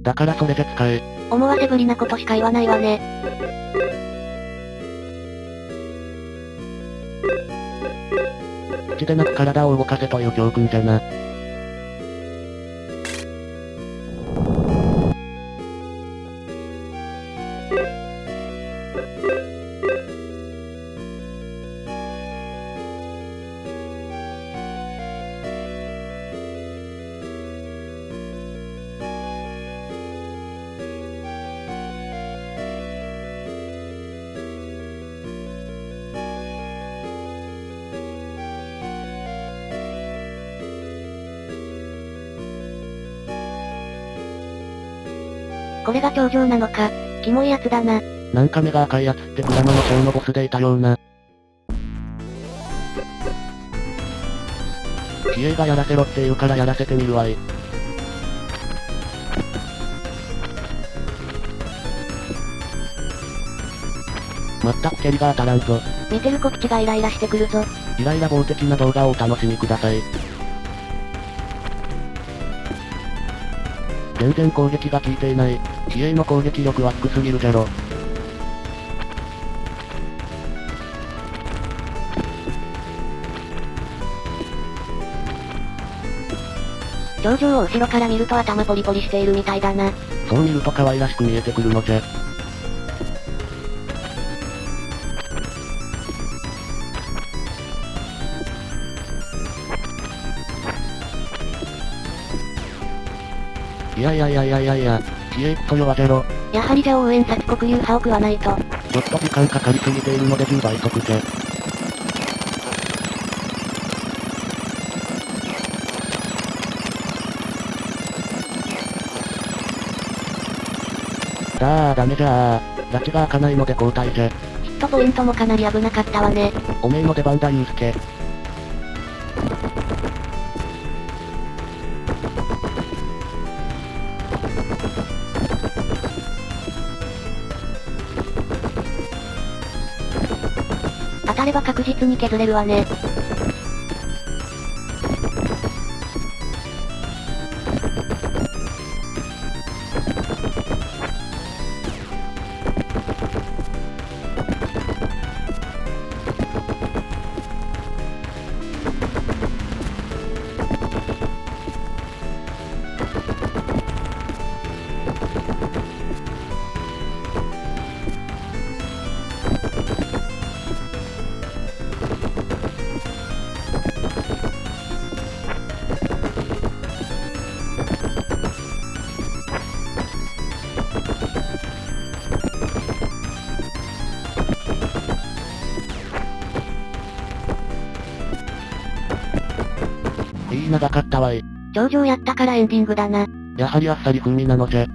Speaker 2: だからそれじゃ使え。
Speaker 1: 思わせぶりなことしか言わないわね。
Speaker 2: 口でなく体を動かせという教訓じゃな。
Speaker 1: これが頂上なのか。キモいやつだな。
Speaker 2: なんか目が赤いやつってクラマのショーのボスでいたような。知恵がやらせろって言うからやらせてみるわい。まったく蹴りが当たらんぞ。
Speaker 1: 見てるこっちがイライラしてくるぞ。
Speaker 2: イライラ棒的な動画をお楽しみください。全然攻撃が効いていない。知恵の攻撃力は低すぎるじゃろ。
Speaker 1: 頂上を後ろから見ると頭ポリポリしているみたいだな。
Speaker 2: そう見ると可愛らしく見えてくるのじゃ。いや、知恵クソ弱じゃろ。
Speaker 1: やはりじゃ応援先黒竜派を食わないと。
Speaker 2: ちょっと時間かかりすぎているので10倍速じゃ。ダメじゃー。拉致が開かないので交代じゃ。
Speaker 1: ヒットポイントもかなり危なかったわね。
Speaker 2: おめえの出番だユウスケ。
Speaker 1: 当たれば確実に削れるわね。
Speaker 2: 長かったわい。
Speaker 1: 頂上やったからエンディングだな。
Speaker 2: やはりあっさり風味なのじゃ。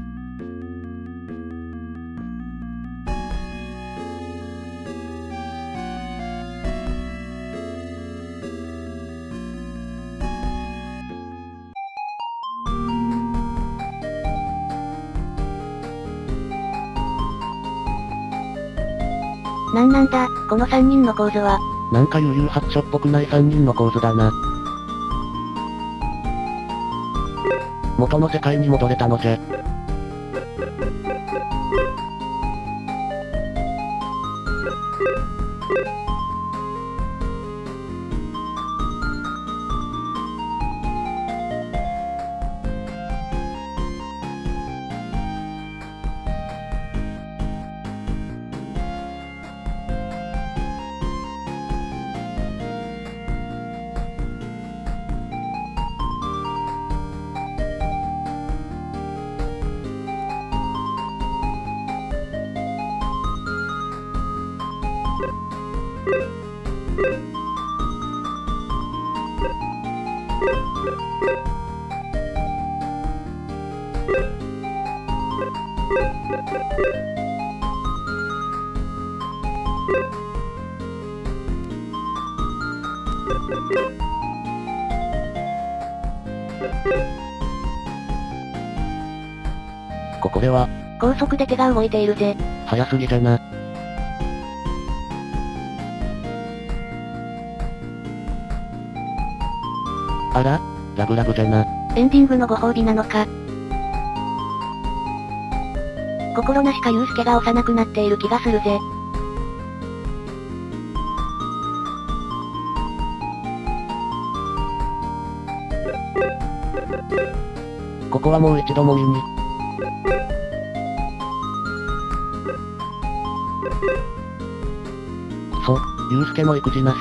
Speaker 1: なんだ、この3人の構図は。
Speaker 2: なんか悠々白書っぽくない3人の構図だな。元の世界に戻れたのじゃ。これは、
Speaker 1: 高速で手が動いているぜ。
Speaker 2: 早すぎじゃな。あら？ラブラブじゃな。
Speaker 1: エンディングのご褒美なのか。心なしかユウスケが幼くなっている気がするぜ。
Speaker 2: ここはもう一度も見に。ユウスケの育児なし。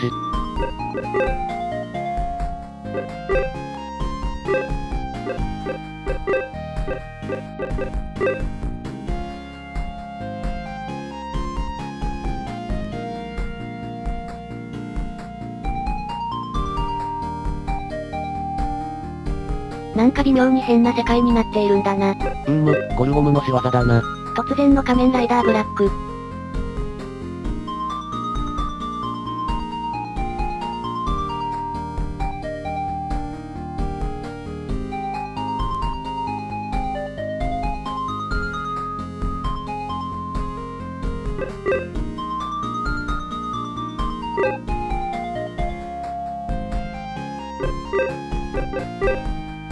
Speaker 1: なんか微妙に変な世界になっているんだな。
Speaker 2: ゴルゴムの仕業だな。
Speaker 1: 突然の仮面ライダーブラック。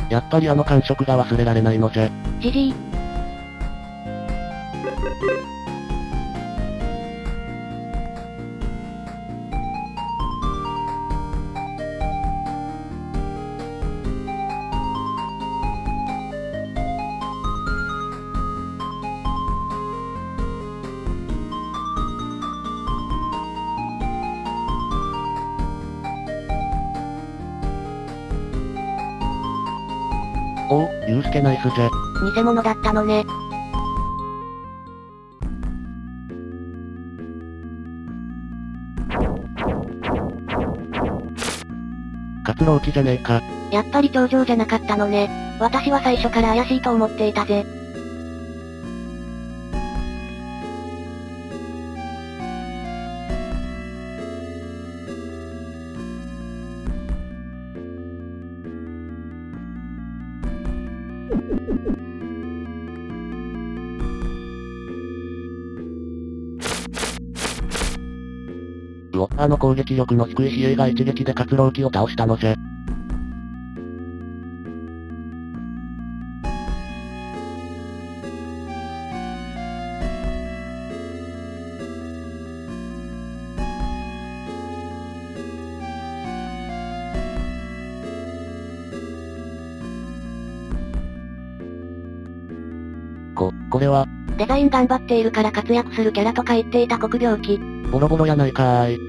Speaker 2: やっぱりあの感触が忘れられないのじゃ。
Speaker 1: じじい。
Speaker 2: おお、ユウスケナイスじゃ。
Speaker 1: 偽物だったのね。
Speaker 2: 活動機じゃねえか。
Speaker 1: やっぱり頂上じゃなかったのね。私は最初から怪しいと思っていたぜ。
Speaker 2: ウォッパーの攻撃力の低い比叡が一撃で活浪機を倒したのじゃ。これは、
Speaker 1: デザイン頑張っているから活躍するキャラとか言っていた国病気。
Speaker 2: ボロボロやないかーい。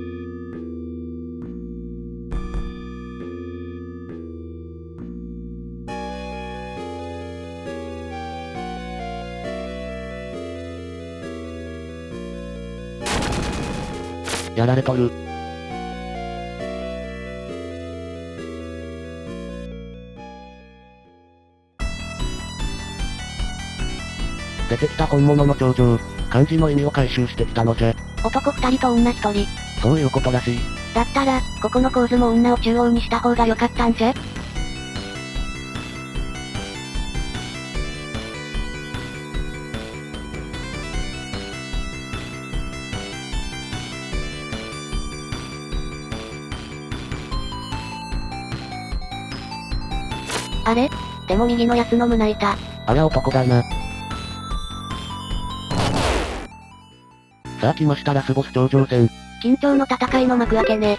Speaker 2: やられとる。出てきた本物の頂上、漢字の意味を回収してきたのじゃ。
Speaker 1: 男2人と女1人。
Speaker 2: そういうことらしい。
Speaker 1: だったら、ここの構図も女を中央にした方が良かったんじゃ。あれ？でも右のやつの胸板。
Speaker 2: ありゃ男だな。さあ来ましたラスボス頂上戦。
Speaker 1: 緊張の戦いの幕開けね。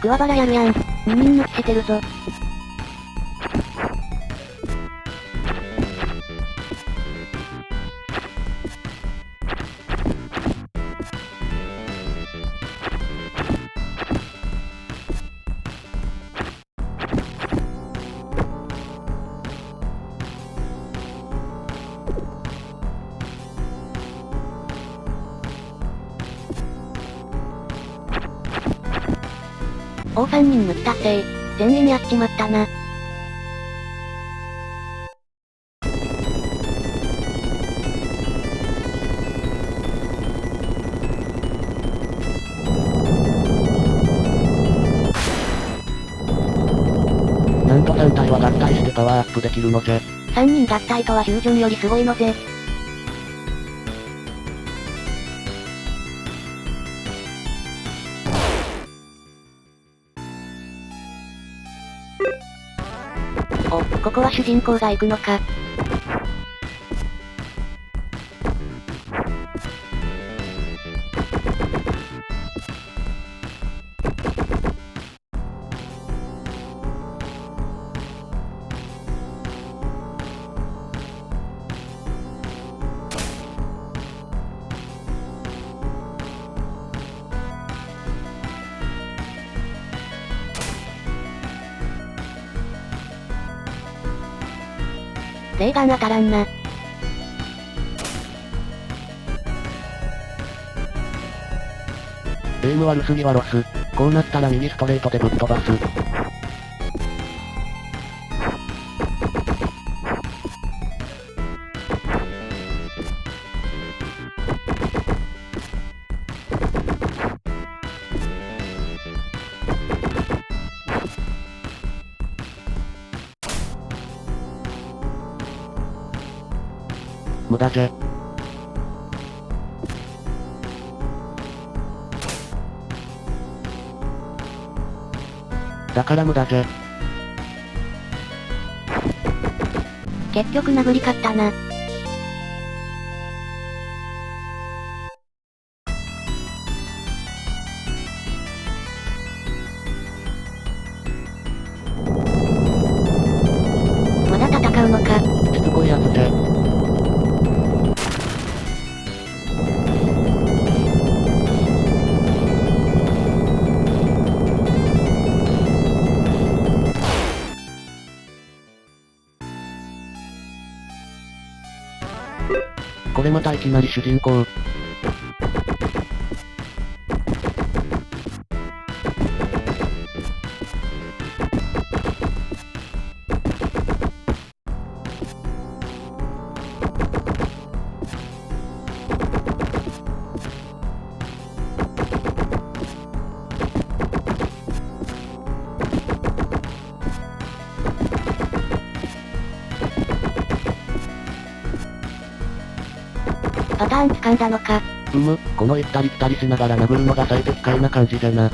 Speaker 1: 桑原やるやん。2人抜きしてるぞ。3人抜き達成。全員やっちまったな。
Speaker 2: なんと3体は合体してパワーアップできるのじゃ。
Speaker 1: 3人合体とはフュージョンよりすごいのぜ。ここは主人公が行くのか。レーガン当たらんな。
Speaker 2: エイム悪すぎはロス。こうなったら右ストレートでぶっ飛ばす。無駄じゃ。だから無駄じゃ。
Speaker 1: 結局殴り勝ったな。まだ戦うのか。
Speaker 2: しつこいやつじゃ。これまたいきなり主人公。
Speaker 1: パターン掴んだのか。
Speaker 2: この行ったり来たりしながら殴るのが最適解な感じじゃな。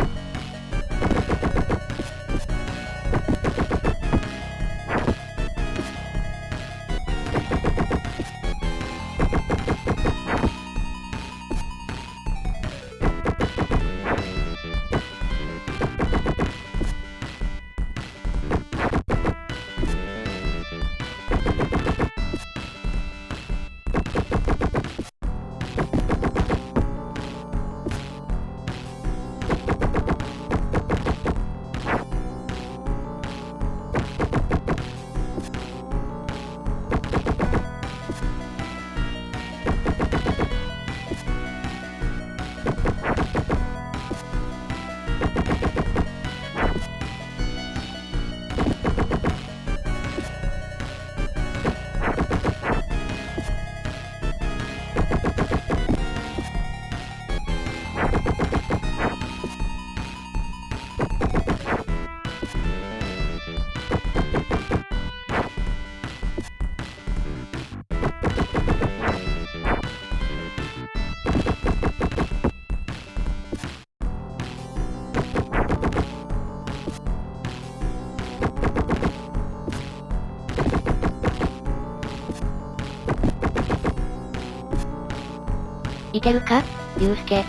Speaker 1: いけるかゆうすけ。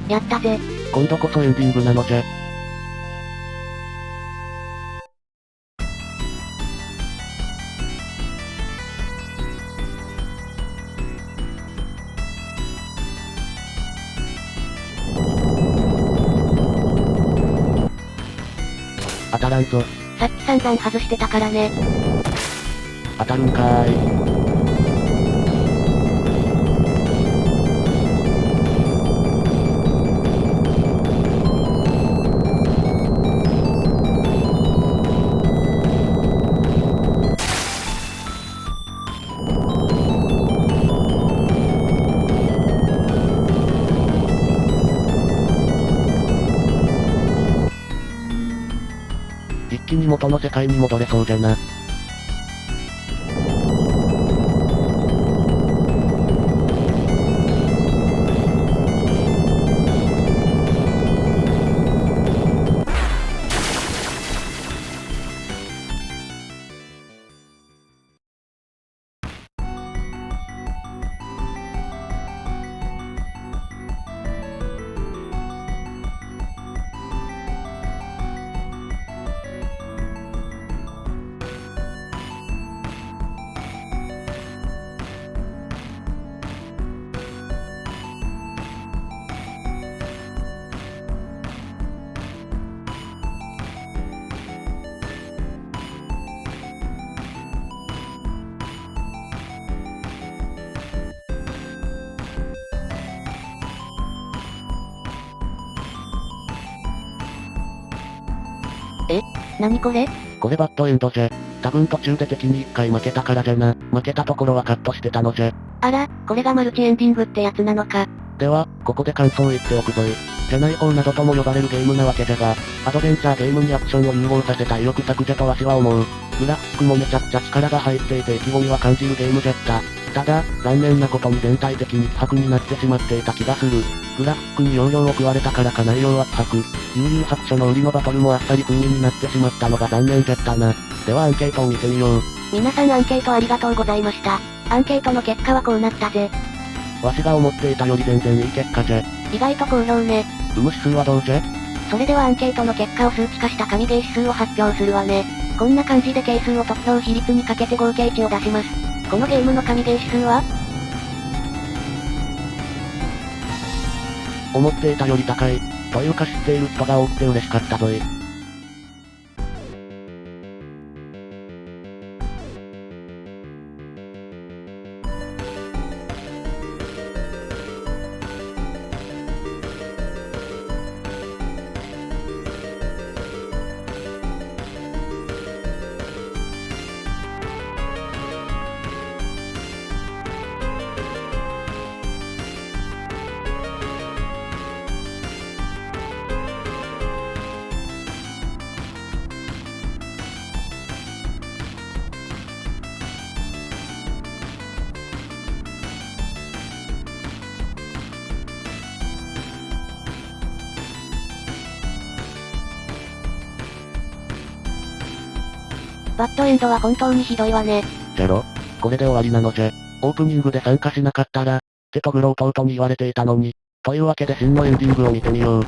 Speaker 1: やったぜ。
Speaker 2: 今度こそエンディングなのじゃ。当たらんぞ。
Speaker 1: さっき散々外してたからね。
Speaker 2: 当たるんかーい。一気に元の世界に戻れそうじゃな。
Speaker 1: 何これ？
Speaker 2: これバッドエンドじゃ。多分途中で敵に一回負けたからじゃな。負けたところはカットしてたのじゃ。
Speaker 1: あら、これがマルチエンディングってやつなのか。
Speaker 2: では、ここで感想を言っておくぞい。じゃない方などとも呼ばれるゲームなわけじゃが、アドベンチャーゲームにアクションを融合させた意欲作じゃとわしは思う。グラフィックもめちゃくちゃ力が入っていて意気込みは感じるゲームじゃった。ただ、残念なことに全体的に希薄になってしまっていた気がする。グラフィックに容量を食われたからか内容は希薄。悠々白書の売りのバトルもあっさり封印になってしまったのが残念じゃったな。ではアンケートを見てみよう。
Speaker 1: 皆さんアンケートありがとうございました。アンケートの結果はこうなったぜ。
Speaker 2: わしが思っていたより全然いい結果じゃ。
Speaker 1: 意外と好評ね。
Speaker 2: 指数はどうじゃ？
Speaker 1: それではアンケートの結果を数値化した神ゲー指数を発表するわね。こんな感じで係数を得票比率にかけて合計値を出します。このゲームの神ゲー指数は？
Speaker 2: 思っていたより高い。というか知っている人が多くて嬉しかったぞい。
Speaker 1: バッドエンドは本当にひどいわね。
Speaker 2: じゃろ？これで終わりなのじゃ。オープニングで参加しなかったら、テトグロ弟に言われていたのに。というわけで真のエンディングを見てみよう。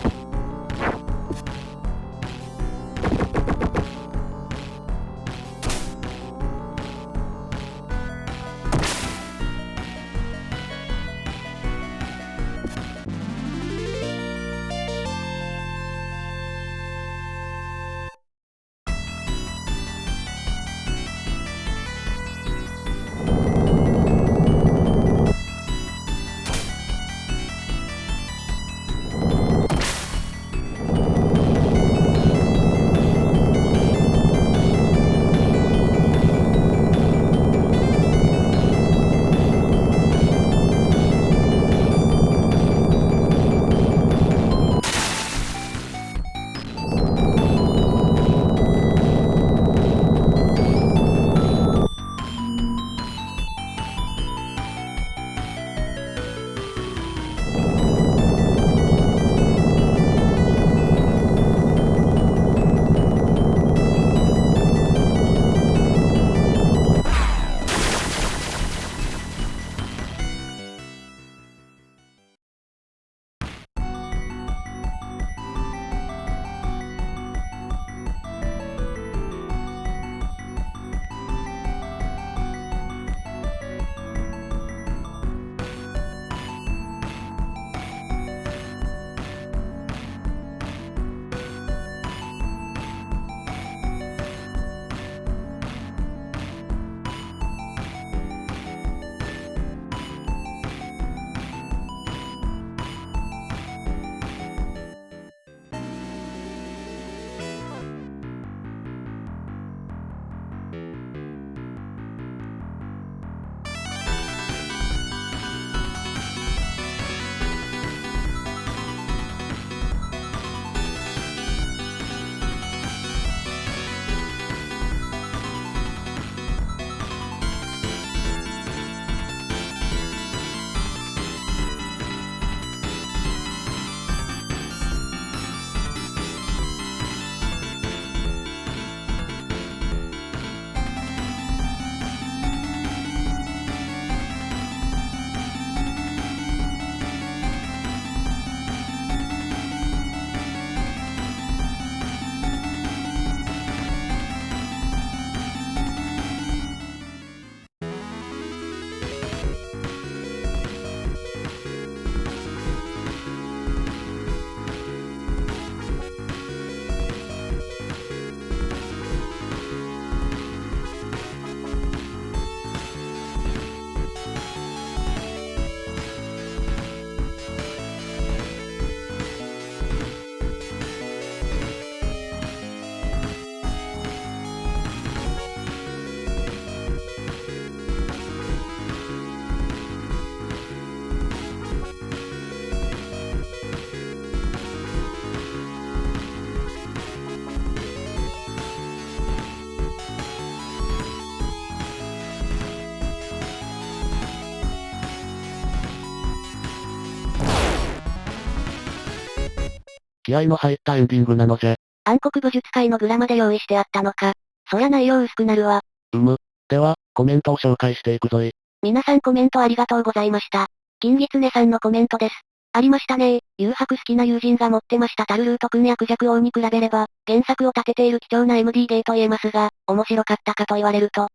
Speaker 2: 気合の入ったエンディングなのじゃ。
Speaker 1: 暗黒武術界のグラまで用意してあったのか。そりゃ内容薄くなるわ。
Speaker 2: では、コメントを紹介していくぞい。
Speaker 1: 皆さんコメントありがとうございました。金狐さんのコメントです。ありましたねー。誘白好きな友人が持ってましたタルルート君やクジャク王に比べれば、原作を立てている貴重な MD ゲーと言えますが、面白かったかと言われると、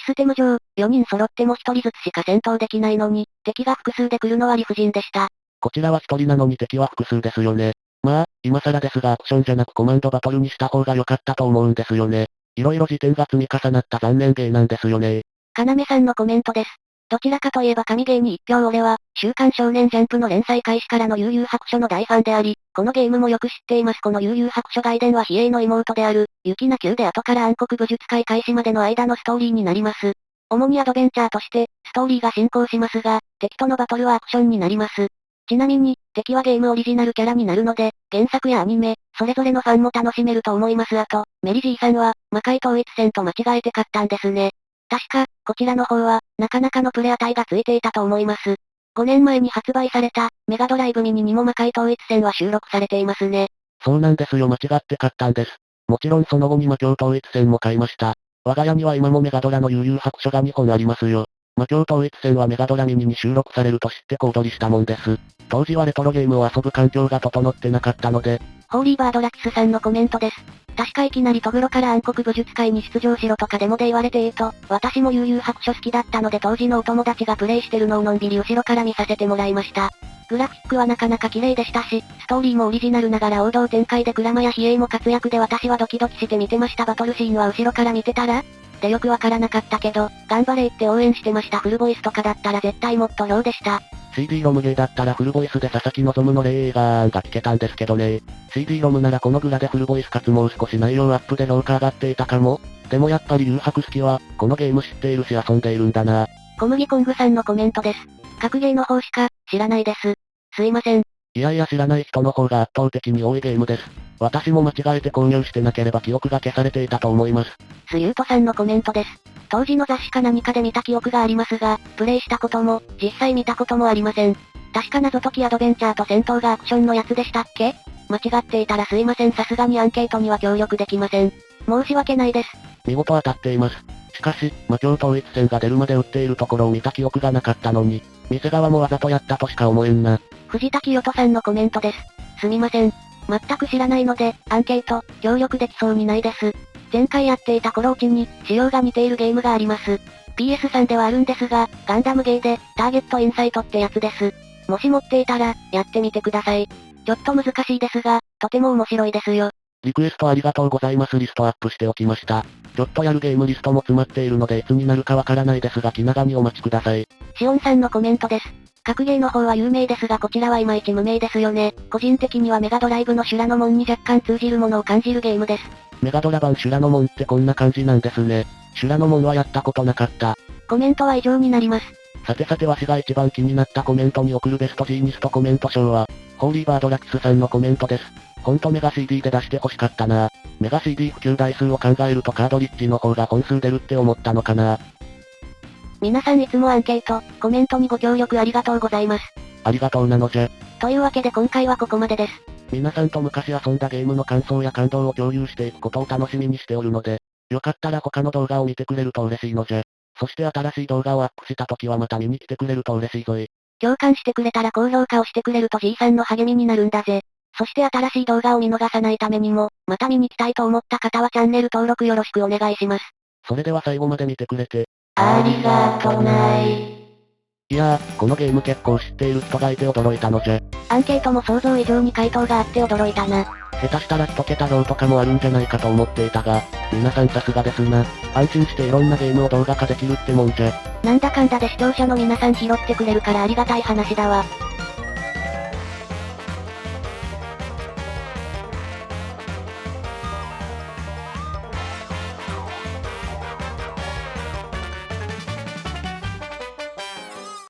Speaker 1: ステム上、4人揃っても1人ずつしか戦闘できないのに、敵が複数で来るのは理不尽でした。
Speaker 2: こちらは1人なのに敵は複数ですよね。まあ、今更ですがアクションじゃなくコマンドバトルにした方が良かったと思うんですよね。色々時点が積み重なった残念ゲーなんですよね。
Speaker 1: かなめさんのコメントです。どちらかといえば神ゲーに一票俺は、週刊少年ジャンプの連載開始からの悠々白書の大ファンであり、このゲームもよく知っています。この悠々白書外伝は比叡の妹である、雪菜宮で後から暗黒武術会開始までの間のストーリーになります。主にアドベンチャーとして、ストーリーが進行しますが、敵とのバトルはアクションになります。ちなみに、敵はゲームオリジナルキャラになるので、原作やアニメ、それぞれのファンも楽しめると思います。あと、メリジーさんは、魔界統一戦と間違えて買ったんですね。確か、こちらの方は、なかなかのプレ値がついていたと思います。5年前に発売された、メガドライブミニにも魔界統一戦は収録されていますね。
Speaker 2: そうなんですよ、間違って買ったんです。もちろんその後に魔境統一戦も買いました。我が家には今もメガドラの悠々白書が2本ありますよ。魔境統一戦はメガドラミニに収録されると知って小躍りしたもんです。当時はレトロゲームを遊ぶ環境が整ってなかったので。
Speaker 1: ホーリーバードラキスさんのコメントです。確かいきなりトグロから暗黒武術会に出場しろとかデモで言われて私も悠々白書好きだったので当時のお友達がプレイしてるのをのんびり後ろから見させてもらいました。グラフィックはなかなか綺麗でしたし、ストーリーもオリジナルながら王道展開で鞍馬や比叡も活躍で私はドキドキして見てました。バトルシーンは後ろから見てたらでよくわからなかったけど、頑張れって応援してました。フルボイスとかだったら絶対もっとローでした。
Speaker 2: CD ロムゲーだったらフルボイスで佐々木望の霊映画が聞けたんですけどね。CD ロムならこのグラでフルボイスかつもう少し内容アップで評価上がっていたかも。でもやっぱり誘白好きは、このゲーム知っているし遊んでいるんだな。
Speaker 1: 小麦コングさんのコメントです。格ゲーの方しか、知らないです。すいません。
Speaker 2: いやいや知らない人の方が圧倒的に多いゲームです。私も間違えて購入してなければ記憶が消されていたと思います。
Speaker 1: スユートさんのコメントです。当時の雑誌か何かで見た記憶がありますが、プレイしたことも、実際見たこともありません。確か謎解きアドベンチャーと戦闘がアクションのやつでしたっけ？間違っていたらすいません。さすがにアンケートには協力できません。申し訳ないです。
Speaker 2: 見事当たっています。しかし、魔境統一戦が出るまで売っているところを見た記憶がなかったのに、店側もわざとやったとしか思えんな。
Speaker 1: 藤田清人さんのコメントです。すみません。全く知らないので、アンケート、協力できそうにないです。前回やっていた頃うちに、仕様が似ているゲームがあります。PS3 ではあるんですが、ガンダムゲーで、ターゲットインサイトってやつです。もし持っていたら、やってみてください。ちょっと難しいですが、とても面白いですよ。
Speaker 2: リクエストありがとうございます。リストアップしておきました。ちょっとやるゲームリストも詰まっているのでいつになるかわからないですが気長にお待ちください。
Speaker 1: シオンさんのコメントです。格ゲーの方は有名ですがこちらはいまいち無名ですよね。個人的にはメガドライブの修羅の門に若干通じるものを感じるゲームです。
Speaker 2: メガドラ版修羅の門ってこんな感じなんですね。修羅の門はやったことなかった。
Speaker 1: コメントは以上になります。
Speaker 2: さてさてわしが一番気になったコメントに送るベストジーニストコメント賞は、ホーリーバードラキスさんのコメントです。ほんとメガ CD で出して欲しかったな。メガ CD 普及台数を考えるとカードリッジの方が本数出るって思ったのかな。
Speaker 1: 皆さんいつもアンケート、コメントにご協力ありがとうございます。
Speaker 2: ありがとうなのじゃ。
Speaker 1: というわけで今回はここまでです。
Speaker 2: 皆さんと昔遊んだゲームの感想や感動を共有していくことを楽しみにしておるので、よかったら他の動画を見てくれると嬉しいのじゃ。そして新しい動画をアップした時はまた見に来てくれると嬉しいぞい。
Speaker 1: 共感してくれたら高評価をしてくれると G さんの励みになるんだぜ。そして新しい動画を見逃さないためにも、また見に来たいと思った方はチャンネル登録よろしくお願いします。
Speaker 2: それでは最後まで見てくれて、
Speaker 1: ありがとない。
Speaker 2: いやー、このゲーム結構知っている人がいて驚いたのじゃ。
Speaker 1: アンケートも想像以上に回答があって驚いたな。
Speaker 2: 下手したら一桁票とかもあるんじゃないかと思っていたが、皆さんさすがですな。安心していろんなゲームを動画化できるってもんじゃ。
Speaker 1: なんだかんだで視聴者の皆さん拾ってくれるからありがたい話だわ。